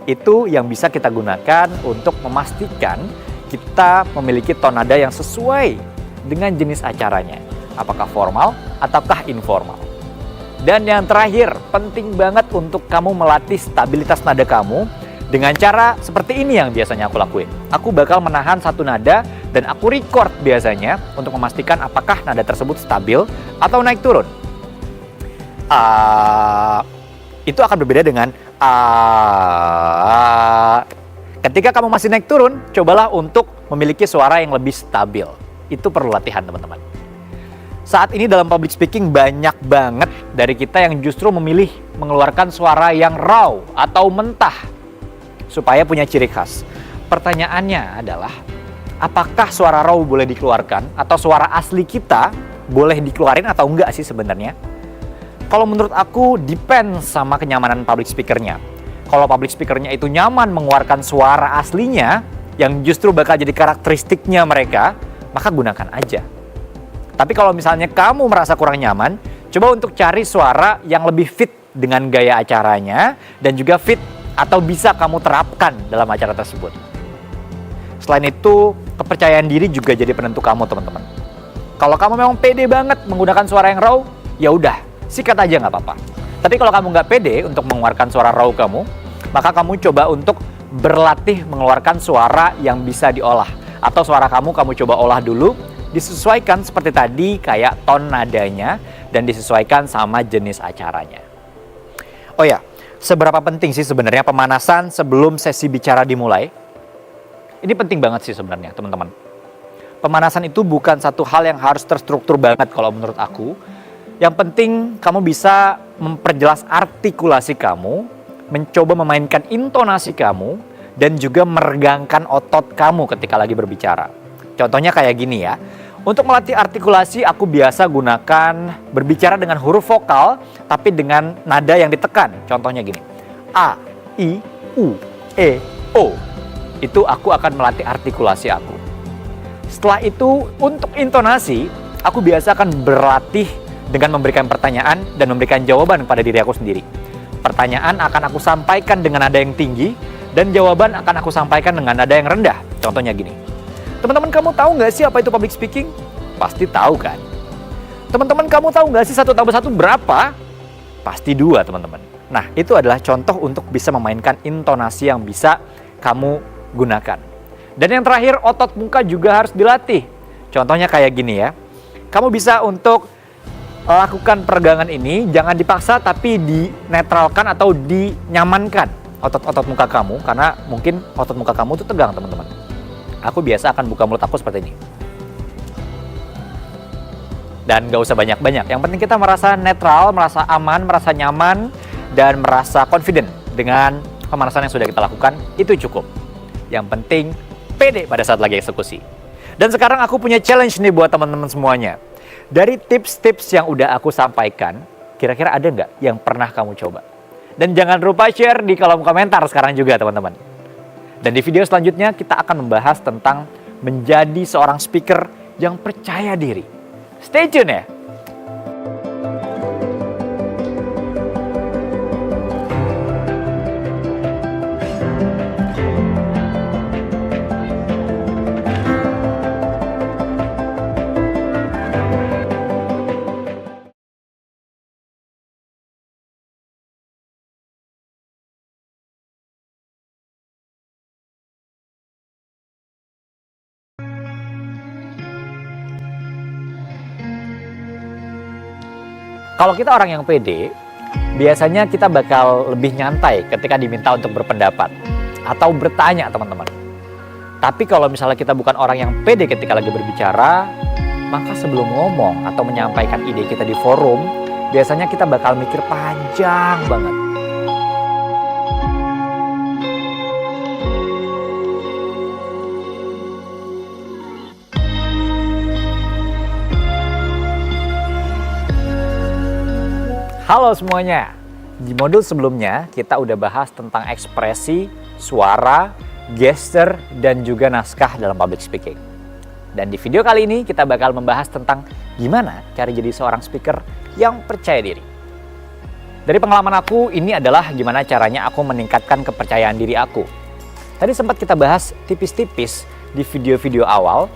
Itu yang bisa kita gunakan untuk memastikan kita memiliki ton nada yang sesuai dengan jenis acaranya. Apakah formal ataukah informal. Dan yang terakhir, penting banget untuk kamu melatih stabilitas nada kamu dengan cara seperti ini yang biasanya aku lakuin. Aku bakal menahan satu nada dan aku record biasanya untuk memastikan apakah nada tersebut stabil atau naik turun. Itu akan berbeda dengan ketika kamu masih naik turun, cobalah untuk memiliki suara yang lebih stabil. Itu perlu latihan, teman-teman. Saat ini dalam public speaking banyak banget dari kita yang justru memilih mengeluarkan suara yang raw atau mentah supaya punya ciri khas. Pertanyaannya adalah, apakah suara raw boleh dikeluarkan atau suara asli kita boleh dikeluarin atau enggak sih sebenarnya? Kalau menurut aku depends sama kenyamanan public speakernya. Kalau public speakernya itu nyaman mengeluarkan suara aslinya yang justru bakal jadi karakteristiknya mereka, maka gunakan aja. Tapi kalau misalnya kamu merasa kurang nyaman, coba untuk cari suara yang lebih fit dengan gaya acaranya dan juga fit atau bisa kamu terapkan dalam acara tersebut. Selain itu, kepercayaan diri juga jadi penentu kamu, teman-teman. Kalau kamu memang pede banget menggunakan suara yang raw, ya udah, sikat aja nggak apa-apa. Tapi kalau kamu nggak pede untuk mengeluarkan suara raw kamu, maka kamu coba untuk berlatih mengeluarkan suara yang bisa diolah. Atau suara kamu coba olah dulu, disesuaikan seperti tadi kayak ton nadanya dan disesuaikan sama jenis acaranya. Oh ya, seberapa penting sih sebenarnya pemanasan sebelum sesi bicara dimulai? Ini penting banget sih sebenarnya, teman-teman. Pemanasan itu bukan satu hal yang harus terstruktur banget kalau menurut aku. Yang penting kamu bisa memperjelas artikulasi kamu, mencoba memainkan intonasi kamu, dan juga meregangkan otot kamu ketika lagi berbicara. Contohnya kayak gini ya. Untuk melatih artikulasi, aku biasa gunakan berbicara dengan huruf vokal, tapi dengan nada yang ditekan. Contohnya gini. A, I, U, E, O. Itu aku akan melatih artikulasi aku. Setelah itu, untuk intonasi, aku biasa akan berlatih dengan memberikan pertanyaan dan memberikan jawaban pada diri aku sendiri. Pertanyaan akan aku sampaikan dengan nada yang tinggi, dan jawaban akan aku sampaikan dengan nada yang rendah. Contohnya gini. Teman-teman, kamu tahu nggak sih apa itu public speaking? Pasti tahu kan? Teman-teman, kamu tahu nggak sih 1 tambah 1 berapa? Pasti 2, teman-teman. Nah, itu adalah contoh untuk bisa memainkan intonasi yang bisa kamu gunakan. Dan yang terakhir, otot muka juga harus dilatih. Contohnya kayak gini ya. Kamu bisa untuk lakukan peregangan ini, jangan dipaksa tapi dinetralkan atau dinyamankan otot-otot muka kamu, karena mungkin otot muka kamu itu tegang, teman-teman. Aku biasa akan buka mulut aku seperti ini. Dan gak usah banyak-banyak. Yang penting kita merasa netral, merasa aman, merasa nyaman, dan merasa confident dengan pemanasan yang sudah kita lakukan. Itu cukup. Yang penting pede pada saat lagi eksekusi. Dan sekarang aku punya challenge nih buat teman-teman semuanya. Dari tips-tips yang udah aku sampaikan, kira-kira ada nggak yang pernah kamu coba? Dan jangan lupa share di kolom komentar sekarang juga, teman-teman. Dan di video selanjutnya kita akan membahas tentang menjadi seorang speaker yang percaya diri. Stay tune ya! Kalau kita orang yang pede, biasanya kita bakal lebih nyantai ketika diminta untuk berpendapat atau bertanya, teman-teman. Tapi kalau misalnya kita bukan orang yang pede ketika lagi berbicara, maka sebelum ngomong atau menyampaikan ide kita di forum, biasanya kita bakal mikir panjang banget. Halo semuanya, di modul sebelumnya kita udah bahas tentang ekspresi, suara, gesture, dan juga naskah dalam public speaking. Dan di video kali ini kita bakal membahas tentang gimana cara jadi seorang speaker yang percaya diri. Dari pengalaman aku, ini adalah gimana caranya aku meningkatkan kepercayaan diri aku. Tadi sempat kita bahas tipis-tipis di video-video awal,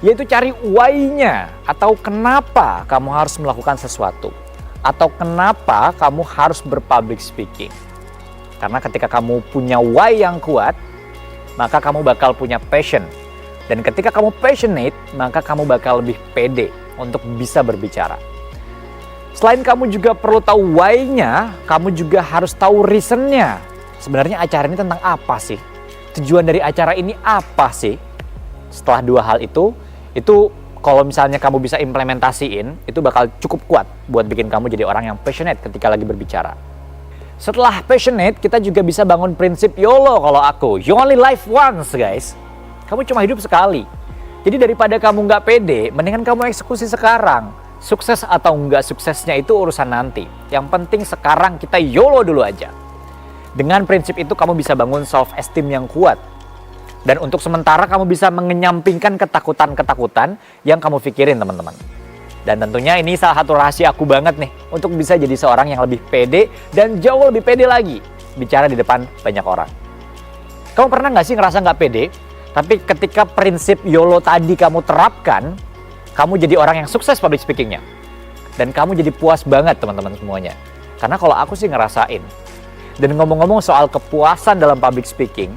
yaitu cari why-nya atau kenapa kamu harus melakukan sesuatu. Atau kenapa kamu harus berpublic speaking. Karena ketika kamu punya why yang kuat, maka kamu bakal punya passion. Dan ketika kamu passionate, maka kamu bakal lebih pede untuk bisa berbicara. Selain kamu juga perlu tahu why-nya, kamu juga harus tahu reason-nya. Sebenarnya acara ini tentang apa sih? tujuan dari acara ini apa sih? Setelah dua hal itu kalau misalnya kamu bisa implementasiin, itu bakal cukup kuat buat bikin kamu jadi orang yang passionate ketika lagi berbicara. Setelah passionate, kita juga bisa bangun prinsip YOLO kalau aku. You only live once, guys. Kamu cuma hidup sekali. Jadi daripada kamu nggak pede, mendingan kamu eksekusi sekarang. Sukses atau nggak suksesnya itu urusan nanti. Yang penting sekarang kita YOLO dulu aja. Dengan prinsip itu kamu bisa bangun self-esteem yang kuat. Dan untuk sementara kamu bisa mengenyampingkan ketakutan-ketakutan yang kamu pikirin, teman-teman. Dan tentunya ini salah satu rahasia aku banget nih untuk bisa jadi seorang yang lebih pede dan jauh lebih pede lagi bicara di depan banyak orang. Kamu pernah nggak sih ngerasa nggak pede? Tapi ketika prinsip YOLO tadi kamu terapkan, kamu jadi orang yang sukses public speakingnya. Dan kamu jadi puas banget, teman-teman semuanya. Karena kalau aku sih ngerasain. Dan ngomong-ngomong soal kepuasan dalam public speaking,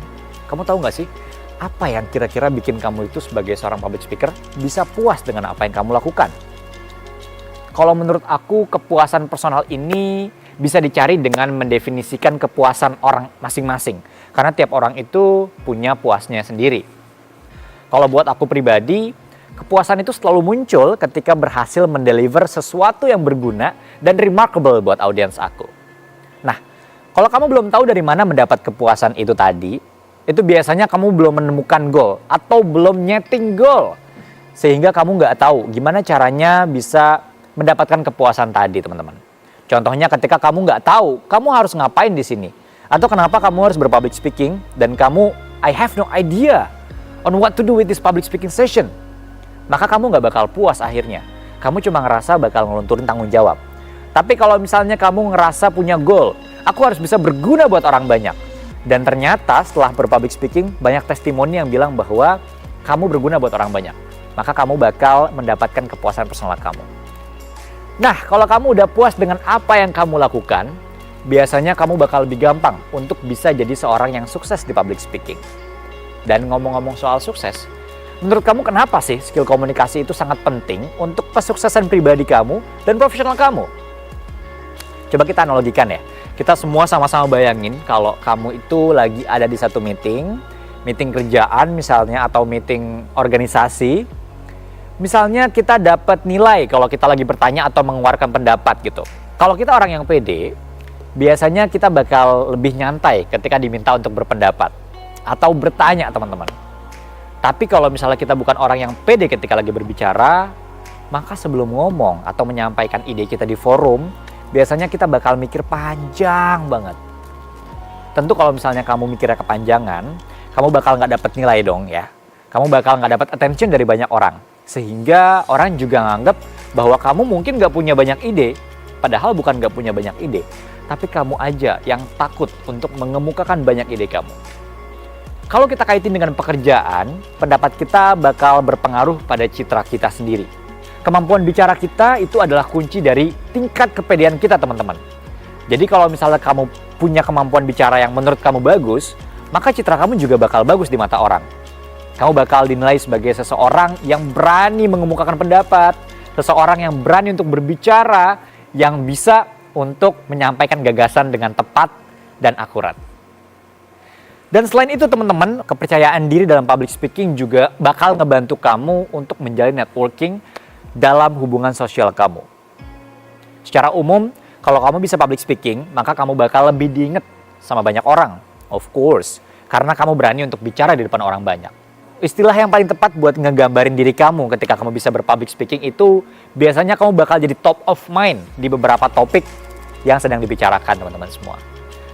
kamu tahu nggak sih? Apa yang kira-kira bikin kamu itu sebagai seorang public speaker bisa puas dengan apa yang kamu lakukan? Kalau menurut aku, kepuasan personal ini bisa dicari dengan mendefinisikan kepuasan orang masing-masing. Karena tiap orang itu punya puasnya sendiri. Kalau buat aku pribadi, kepuasan itu selalu muncul ketika berhasil mendeliver sesuatu yang berguna dan remarkable buat audiens aku. Nah, kalau kamu belum tahu dari mana mendapat kepuasan itu tadi, itu biasanya kamu belum menemukan goal atau belum nyeting goal. Sehingga kamu nggak tahu gimana caranya bisa mendapatkan kepuasan tadi, teman-teman. Contohnya ketika kamu nggak tahu kamu harus ngapain di sini. Atau kenapa kamu harus berpublic speaking dan kamu, I have no idea on what to do with this public speaking session. Maka kamu nggak bakal puas akhirnya. Kamu cuma ngerasa bakal ngelunturin tanggung jawab. Tapi kalau misalnya kamu ngerasa punya goal, aku harus bisa berguna buat orang banyak. Dan ternyata setelah berpublic speaking, banyak testimoni yang bilang bahwa kamu berguna buat orang banyak. Maka kamu bakal mendapatkan kepuasan personal kamu. Nah, kalau kamu udah puas dengan apa yang kamu lakukan, biasanya kamu bakal lebih gampang untuk bisa jadi seorang yang sukses di public speaking. Dan ngomong-ngomong soal sukses, menurut kamu kenapa sih skill komunikasi itu sangat penting untuk kesuksesan pribadi kamu dan profesional kamu? Coba kita analogikan ya. Kita semua sama-sama bayangin kalau kamu itu lagi ada di satu meeting kerjaan misalnya atau meeting organisasi. Misalnya kita dapat nilai kalau kita lagi bertanya atau mengeluarkan pendapat gitu. Kalau kita orang yang pede, biasanya kita bakal lebih nyantai ketika diminta untuk berpendapat atau bertanya, teman-teman. Tapi kalau misalnya kita bukan orang yang pede ketika lagi berbicara, maka sebelum ngomong atau menyampaikan ide kita di forum, biasanya kita bakal mikir panjang banget. Tentu kalau misalnya kamu mikirnya kepanjangan, kamu bakal nggak dapat nilai dong ya. Kamu bakal nggak dapat attention dari banyak orang. Sehingga orang juga nganggap bahwa kamu mungkin nggak punya banyak ide. Padahal bukan nggak punya banyak ide. Tapi kamu aja yang takut untuk mengemukakan banyak ide kamu. Kalau kita kaitin dengan pekerjaan, pendapat kita bakal berpengaruh pada citra kita sendiri. Kemampuan bicara kita itu adalah kunci dari tingkat kepedean kita, teman-teman. Jadi kalau misalnya kamu punya kemampuan bicara yang menurut kamu bagus, maka citra kamu juga bakal bagus di mata orang. Kamu bakal dinilai sebagai seseorang yang berani mengemukakan pendapat, seseorang yang berani untuk berbicara, yang bisa untuk menyampaikan gagasan dengan tepat dan akurat. Dan selain itu, teman-teman, kepercayaan diri dalam public speaking juga bakal ngebantu kamu untuk menjalin networking dalam hubungan sosial kamu. Secara umum, kalau kamu bisa public speaking, maka kamu bakal lebih diingat sama banyak orang. Of course, karena kamu berani untuk bicara di depan orang banyak. Istilah yang paling tepat buat ngegambarin diri kamu ketika kamu bisa berpublic speaking itu, biasanya kamu bakal jadi top of mind di beberapa topik yang sedang dibicarakan, teman-teman semua.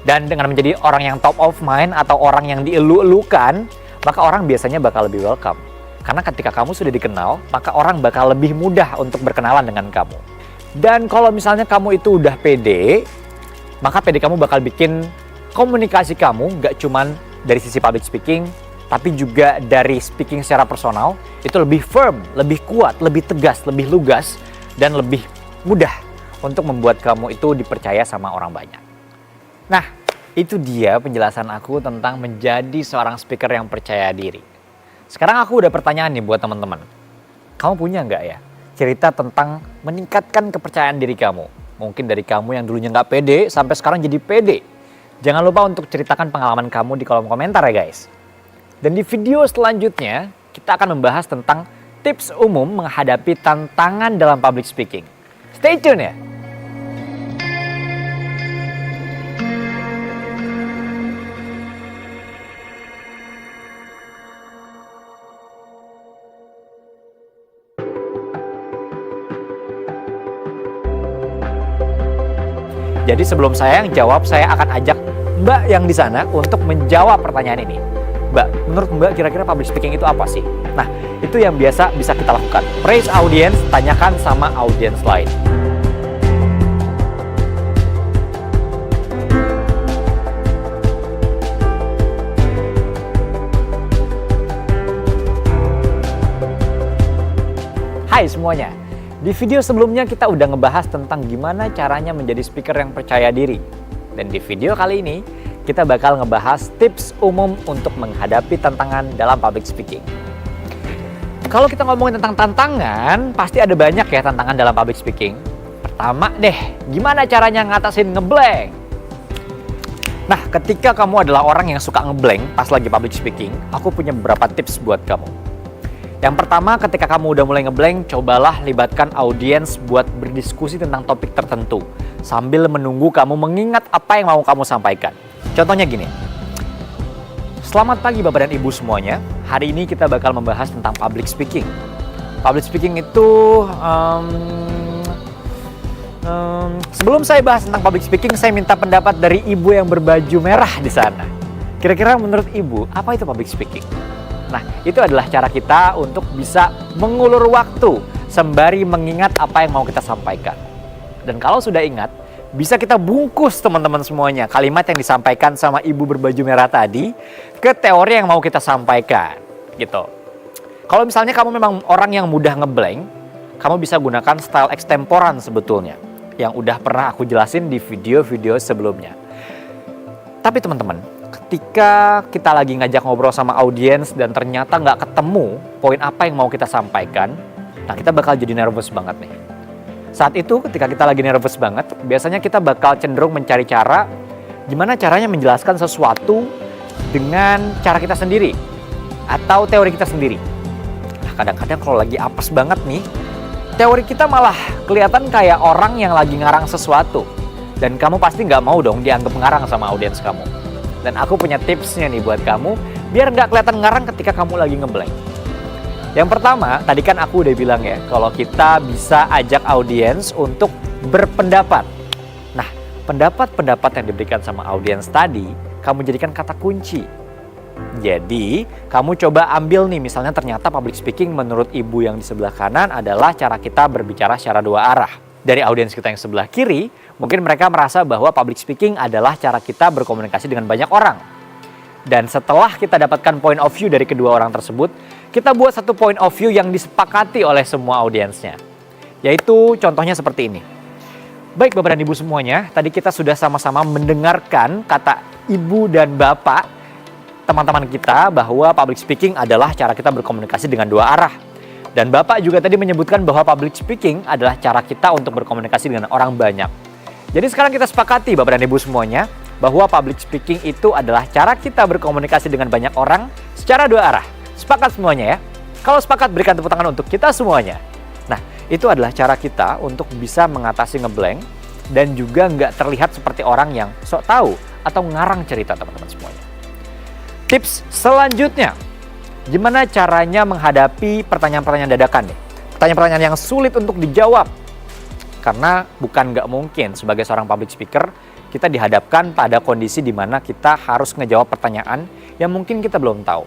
Dan dengan menjadi orang yang top of mind atau orang yang dielu-elukan, maka orang biasanya bakal lebih welcome. Karena ketika kamu sudah dikenal, maka orang bakal lebih mudah untuk berkenalan dengan kamu. Dan kalau misalnya kamu itu udah pede, maka pede kamu bakal bikin komunikasi kamu gak cuman dari sisi public speaking, tapi juga dari speaking secara personal, itu lebih firm, lebih kuat, lebih tegas, lebih lugas, dan lebih mudah untuk membuat kamu itu dipercaya sama orang banyak. Nah, itu dia penjelasan aku tentang menjadi seorang speaker yang percaya diri. Sekarang aku udah pertanyaan nih buat teman-teman. Kamu punya nggak ya cerita tentang meningkatkan kepercayaan diri kamu? Mungkin dari kamu yang dulunya nggak pede sampai sekarang jadi pede. Jangan lupa untuk ceritakan pengalaman kamu di kolom komentar ya guys. Dan di video selanjutnya, kita akan membahas tentang tips umum menghadapi tantangan dalam public speaking. Stay tune ya! Jadi sebelum saya yang jawab, saya akan ajak Mbak yang di sana untuk menjawab pertanyaan ini. Mbak, menurut Mbak kira-kira public speaking itu apa sih? Nah, itu yang biasa bisa kita lakukan. Praise audience, tanyakan sama audience lain. Hai semuanya. Di video sebelumnya kita udah ngebahas tentang gimana caranya menjadi speaker yang percaya diri. Dan di video kali ini, kita bakal ngebahas tips umum untuk menghadapi tantangan dalam public speaking. Kalau kita ngomongin tentang tantangan, pasti ada banyak ya tantangan dalam public speaking. Pertama deh, gimana caranya ngatasin ngeblank? Nah, ketika kamu adalah orang yang suka ngeblank pas lagi public speaking, aku punya beberapa tips buat kamu. Yang pertama, ketika kamu udah mulai ngeblank, cobalah libatkan audiens buat berdiskusi tentang topik tertentu sambil menunggu kamu mengingat apa yang mau kamu sampaikan. Contohnya gini. Selamat pagi Bapak dan Ibu semuanya. Hari ini kita bakal membahas tentang public speaking. Public speaking itu sebelum saya bahas tentang public speaking, saya minta pendapat dari Ibu yang berbaju merah di sana. Kira-kira menurut Ibu, apa itu public speaking? Nah, itu adalah cara kita untuk bisa mengulur waktu sembari mengingat apa yang mau kita sampaikan. Dan kalau sudah ingat, bisa kita bungkus teman-teman semuanya kalimat yang disampaikan sama Ibu berbaju merah tadi ke teori yang mau kita sampaikan, gitu. Kalau misalnya kamu memang orang yang mudah ngeblank, kamu bisa gunakan style extemporan sebetulnya, yang udah pernah aku jelasin di video-video sebelumnya. Tapi teman-teman, ketika kita lagi ngajak ngobrol sama audiens dan ternyata nggak ketemu poin apa yang mau kita sampaikan, nah kita bakal jadi nervous banget nih. Saat itu ketika kita lagi nervous banget, biasanya kita bakal cenderung mencari cara gimana caranya menjelaskan sesuatu dengan cara kita sendiri atau teori kita sendiri. Nah, kadang-kadang kalau lagi apes banget nih, teori kita malah kelihatan kayak orang yang lagi ngarang sesuatu. Dan kamu pasti nggak mau dong dianggap ngarang sama audiens kamu. Dan aku punya tipsnya nih buat kamu, biar nggak kelihatan ngarang ketika kamu lagi ngeblank. Yang pertama, tadi kan aku udah bilang ya, kalau kita bisa ajak audiens untuk berpendapat. Nah, pendapat-pendapat yang diberikan sama audiens tadi, kamu jadikan kata kunci. Jadi, kamu coba ambil nih, misalnya ternyata public speaking menurut Ibu yang di sebelah kanan adalah cara kita berbicara secara dua arah. Dari audiens kita yang sebelah kiri, mungkin mereka merasa bahwa public speaking adalah cara kita berkomunikasi dengan banyak orang. Dan setelah kita dapatkan point of view dari kedua orang tersebut, kita buat satu point of view yang disepakati oleh semua audiensnya. Yaitu contohnya seperti ini. Baik Bapak dan Ibu semuanya, tadi kita sudah sama-sama mendengarkan kata Ibu dan Bapak, teman-teman kita, bahwa public speaking adalah cara kita berkomunikasi dengan dua arah. Dan Bapak juga tadi menyebutkan bahwa public speaking adalah cara kita untuk berkomunikasi dengan orang banyak. Jadi sekarang kita sepakati Bapak dan Ibu semuanya bahwa public speaking itu adalah cara kita berkomunikasi dengan banyak orang secara dua arah. Sepakat semuanya ya? Kalau sepakat berikan tepuk tangan untuk kita semuanya. Nah, itu adalah cara kita untuk bisa mengatasi ngeblank dan juga nggak terlihat seperti orang yang sok tahu atau ngarang cerita teman-teman semuanya. Tips selanjutnya. Gimana caranya menghadapi pertanyaan-pertanyaan dadakan nih? Pertanyaan-pertanyaan yang sulit untuk dijawab. Karena bukan nggak mungkin sebagai seorang public speaker, kita dihadapkan pada kondisi di mana kita harus ngejawab pertanyaan yang mungkin kita belum tahu.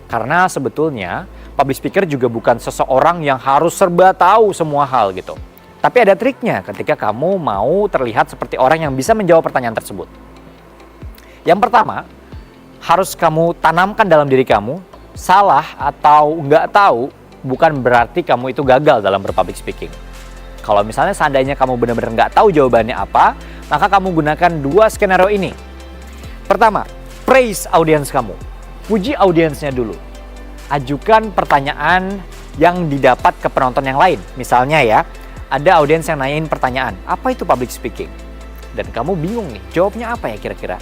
Karena sebetulnya public speaker juga bukan seseorang yang harus serba tahu semua hal gitu. Tapi ada triknya ketika kamu mau terlihat seperti orang yang bisa menjawab pertanyaan tersebut. Yang pertama, harus kamu tanamkan dalam diri kamu, salah atau nggak tahu bukan berarti kamu itu gagal dalam berpublic speaking. Kalau misalnya seandainya kamu benar-benar nggak tahu jawabannya apa, maka kamu gunakan dua skenario ini. Pertama, praise audiens kamu. Puji audiensnya dulu. Ajukan pertanyaan yang didapat ke penonton yang lain. Misalnya ya, ada audiens yang nanyain pertanyaan, apa itu public speaking? Dan kamu bingung nih, jawabnya apa ya kira-kira?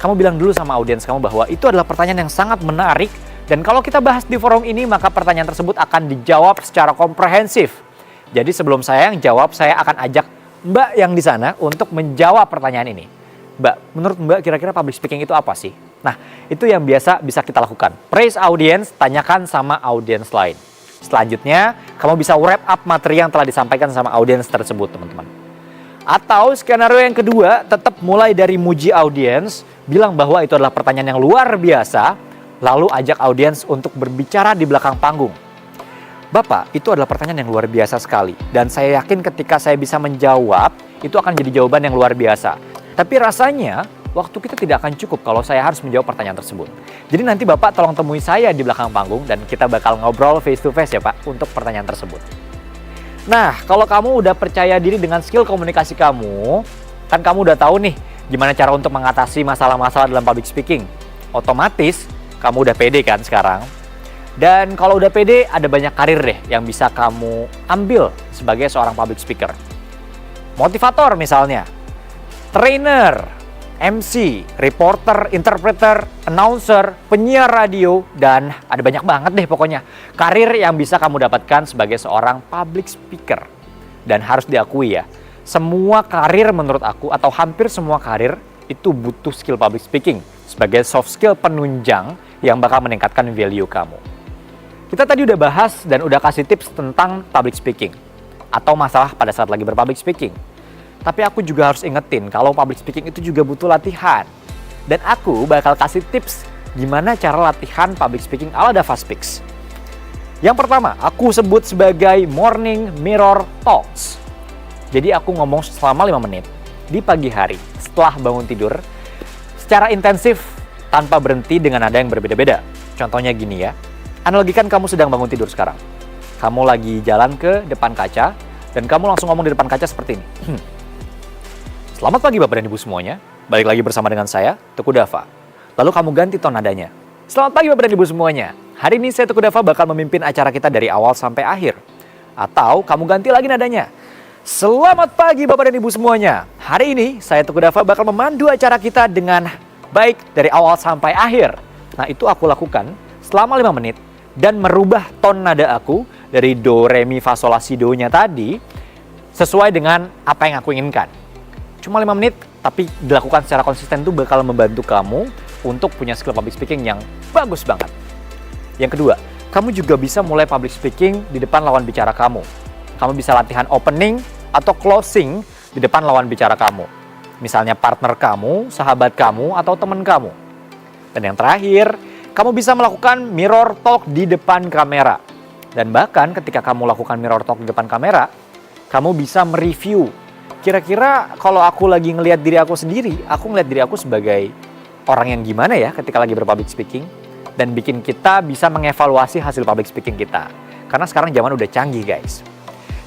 kamu bilang dulu sama audiens kamu bahwa itu adalah pertanyaan yang sangat menarik, dan kalau kita bahas di forum ini, maka pertanyaan tersebut akan dijawab secara komprehensif. Jadi sebelum saya yang jawab, saya akan ajak Mbak yang di sana untuk menjawab pertanyaan ini. Mbak, menurut Mbak kira-kira public speaking itu apa sih? Nah, itu yang biasa bisa kita lakukan. Praise audience, tanyakan sama audiens lain. Selanjutnya, kamu bisa wrap up materi yang telah disampaikan sama audiens tersebut, teman-teman. Atau skenario yang kedua, tetap mulai dari muji audiens, bilang bahwa itu adalah pertanyaan yang luar biasa, lalu ajak audiens untuk berbicara di belakang panggung. Bapak, itu adalah pertanyaan yang luar biasa sekali, dan saya yakin ketika saya bisa menjawab, itu akan jadi jawaban yang luar biasa. Tapi rasanya, waktu kita tidak akan cukup kalau saya harus menjawab pertanyaan tersebut. Jadi nanti Bapak tolong temui saya di belakang panggung, dan kita bakal ngobrol face to face ya Pak, untuk pertanyaan tersebut. Nah, kalau kamu udah percaya diri dengan skill komunikasi kamu, kan kamu udah tahu nih gimana cara untuk mengatasi masalah-masalah dalam public speaking. Otomatis, kamu udah pede kan sekarang? Dan kalau udah pede, ada banyak karir deh yang bisa kamu ambil sebagai seorang public speaker. Motivator misalnya, trainer, MC, reporter, interpreter, announcer, penyiar radio, dan ada banyak banget deh pokoknya karir yang bisa kamu dapatkan sebagai seorang public speaker. Dan harus diakui ya, semua karir menurut aku atau hampir semua karir itu butuh skill public speaking sebagai soft skill penunjang yang bakal meningkatkan value kamu. Kita tadi udah bahas dan udah kasih tips tentang public speaking atau masalah pada saat lagi berpublic speaking. Tapi aku juga harus ingetin kalau public speaking itu juga butuh latihan. Dan aku bakal kasih tips gimana cara latihan public speaking ala Dava Speaks. Yang pertama, aku sebut sebagai morning mirror talks. Jadi aku ngomong selama 5 menit di pagi hari setelah bangun tidur secara intensif tanpa berhenti dengan nada yang berbeda-beda. Contohnya gini ya, analogikan kamu sedang bangun tidur sekarang. Kamu lagi jalan ke depan kaca dan kamu langsung ngomong di depan kaca seperti ini. Selamat pagi Bapak dan Ibu semuanya, balik lagi bersama dengan saya, Teguh Dava. Lalu kamu ganti ton nadanya. Selamat pagi Bapak dan Ibu semuanya, hari ini saya Teguh Dava bakal memimpin acara kita dari awal sampai akhir. Atau kamu ganti lagi nadanya. Selamat pagi Bapak dan Ibu semuanya, hari ini saya Teguh Dava bakal memandu acara kita dengan baik dari awal sampai akhir. Nah itu aku lakukan selama 5 menit dan merubah ton nada aku dari do, re, mi, fa, sol, la, si, do-nya tadi sesuai dengan apa yang aku inginkan. Cuma 5 menit, tapi dilakukan secara konsisten itu bakal membantu kamu untuk punya skill public speaking yang bagus banget. Yang kedua, kamu juga bisa mulai public speaking di depan lawan bicara kamu. Kamu bisa latihan opening atau closing di depan lawan bicara kamu. Misalnya partner kamu, sahabat kamu, atau teman kamu. Dan yang terakhir, kamu bisa melakukan mirror talk di depan kamera. Dan bahkan ketika kamu lakukan mirror talk di depan kamera, kamu bisa mereview. Kira-kira kalau aku lagi ngelihat diri aku sendiri, aku ngelihat diri aku sebagai orang yang gimana ya ketika lagi berpublic speaking, dan bikin kita bisa mengevaluasi hasil public speaking kita. Karena sekarang zaman udah canggih guys.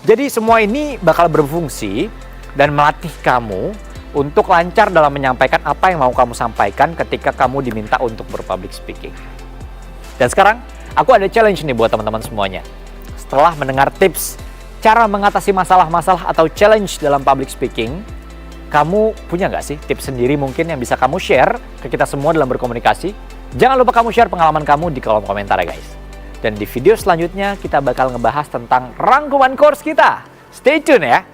Jadi semua ini bakal berfungsi dan melatih kamu untuk lancar dalam menyampaikan apa yang mau kamu sampaikan ketika kamu diminta untuk berpublic speaking. Dan sekarang aku ada challenge nih buat teman-teman semuanya. Setelah mendengar tips cara mengatasi masalah-masalah atau challenge dalam public speaking, kamu punya nggak sih tips sendiri mungkin yang bisa kamu share ke kita semua dalam berkomunikasi? Jangan lupa kamu share pengalaman kamu di kolom komentar ya guys. Dan di video selanjutnya kita bakal ngebahas tentang rangkuman course kita. Stay tune ya!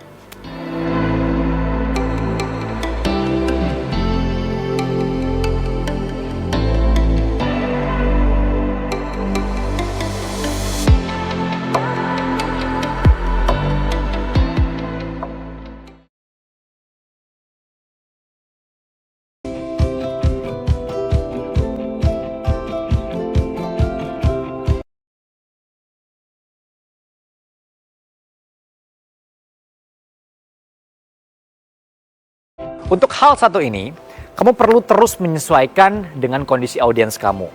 Untuk hal satu ini, kamu perlu terus menyesuaikan dengan kondisi audiens kamu.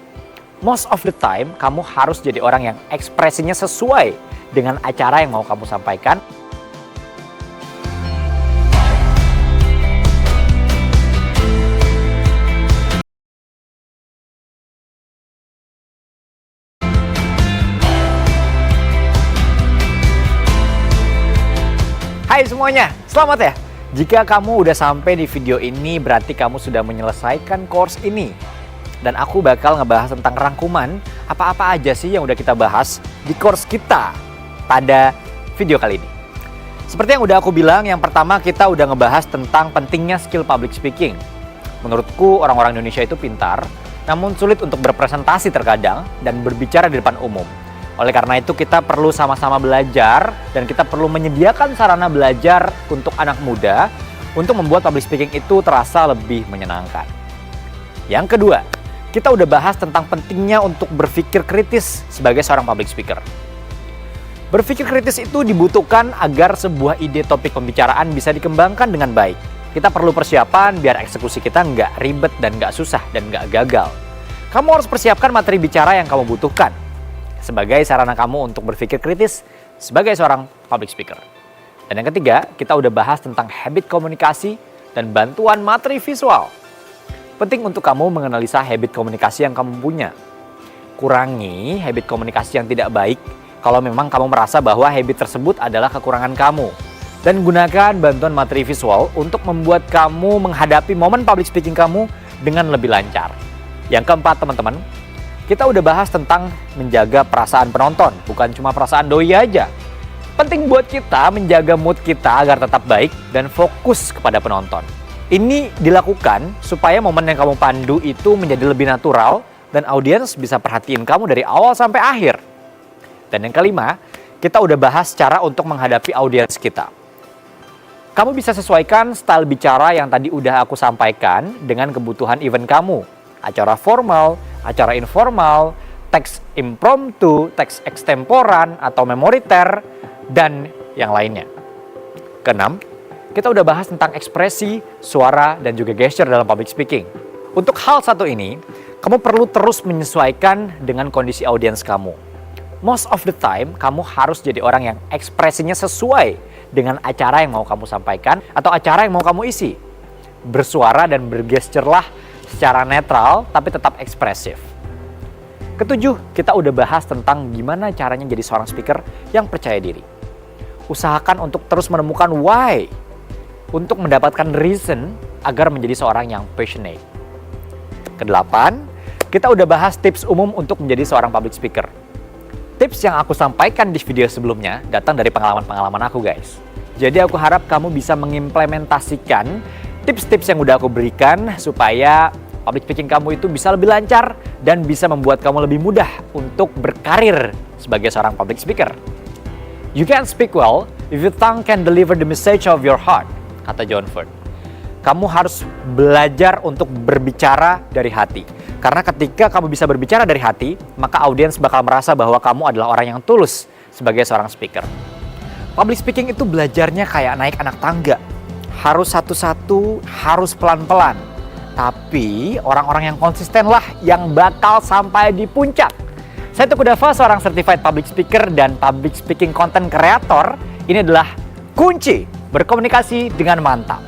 Most of the time, kamu harus jadi orang yang ekspresinya sesuai dengan acara yang mau kamu sampaikan. Hai semuanya, selamat ya! Jika kamu udah sampai di video ini, berarti kamu sudah menyelesaikan course ini. Dan aku bakal ngebahas tentang rangkuman apa-apa aja sih yang udah kita bahas di course kita pada video kali ini. Seperti yang udah aku bilang, yang pertama kita udah ngebahas tentang pentingnya skill public speaking. Menurutku orang-orang Indonesia itu pintar, namun sulit untuk berpresentasi terkadang dan berbicara di depan umum. Oleh karena itu kita perlu sama-sama belajar dan kita perlu menyediakan sarana belajar untuk anak muda untuk membuat public speaking itu terasa lebih menyenangkan. Yang kedua, kita udah bahas tentang pentingnya untuk berpikir kritis sebagai seorang public speaker. Berpikir kritis itu dibutuhkan agar sebuah ide topik pembicaraan bisa dikembangkan dengan baik. Kita perlu persiapan biar eksekusi kita nggak ribet dan nggak susah dan nggak gagal. Kamu harus persiapkan materi bicara yang kamu butuhkan sebagai sarana kamu untuk berpikir kritis sebagai seorang public speaker. Dan yang ketiga, kita udah bahas tentang habit komunikasi dan bantuan materi visual. Penting untuk kamu menganalisa habit komunikasi yang kamu punya. Kurangi habit komunikasi yang tidak baik kalau memang kamu merasa bahwa habit tersebut adalah kekurangan kamu. Dan gunakan bantuan materi visual untuk membuat kamu menghadapi momen public speaking kamu dengan lebih lancar. Yang keempat, teman-teman, kita udah bahas tentang menjaga perasaan penonton, bukan cuma perasaan doi aja. Penting buat kita menjaga mood kita agar tetap baik dan fokus kepada penonton. Ini dilakukan supaya momen yang kamu pandu itu menjadi lebih natural dan audiens bisa perhatiin kamu dari awal sampai akhir. Dan yang kelima, kita udah bahas cara untuk menghadapi audiens kita. Kamu bisa sesuaikan style bicara yang tadi udah aku sampaikan dengan kebutuhan event kamu. Acara formal, acara informal, teks impromptu, teks extemporan atau memoriter, dan yang lainnya. Keenam, kita udah bahas tentang ekspresi, suara, dan juga gesture dalam public speaking. Untuk hal satu ini, kamu perlu terus menyesuaikan dengan kondisi audiens kamu. Most of the time, kamu harus jadi orang yang ekspresinya sesuai dengan acara yang mau kamu sampaikan atau acara yang mau kamu isi. Bersuara dan bergesture-lah secara netral tapi tetap ekspresif. Ketujuh, kita udah bahas tentang gimana caranya jadi seorang speaker yang percaya diri. Usahakan untuk terus menemukan why, untuk mendapatkan reason agar menjadi seorang yang passionate. Kedelapan, kita udah bahas tips umum untuk menjadi seorang public speaker. Tips yang aku sampaikan di video sebelumnya datang dari pengalaman-pengalaman aku, guys. Jadi aku harap kamu bisa mengimplementasikan tips-tips yang udah aku berikan supaya public speaking kamu itu bisa lebih lancar dan bisa membuat kamu lebih mudah untuk berkarir sebagai seorang public speaker. You can speak well if your tongue can deliver the message of your heart, kata John Ford. Kamu harus belajar untuk berbicara dari hati. Karena ketika kamu bisa berbicara dari hati, maka audiens bakal merasa bahwa kamu adalah orang yang tulus sebagai seorang speaker. Public speaking itu belajarnya kayak naik anak tangga. Harus satu-satu, harus pelan-pelan. Tapi orang-orang yang konsisten lah yang bakal sampai di puncak. Saya Teguh Dava, seorang certified public speaker dan public speaking content creator. Ini adalah kunci berkomunikasi dengan mantap.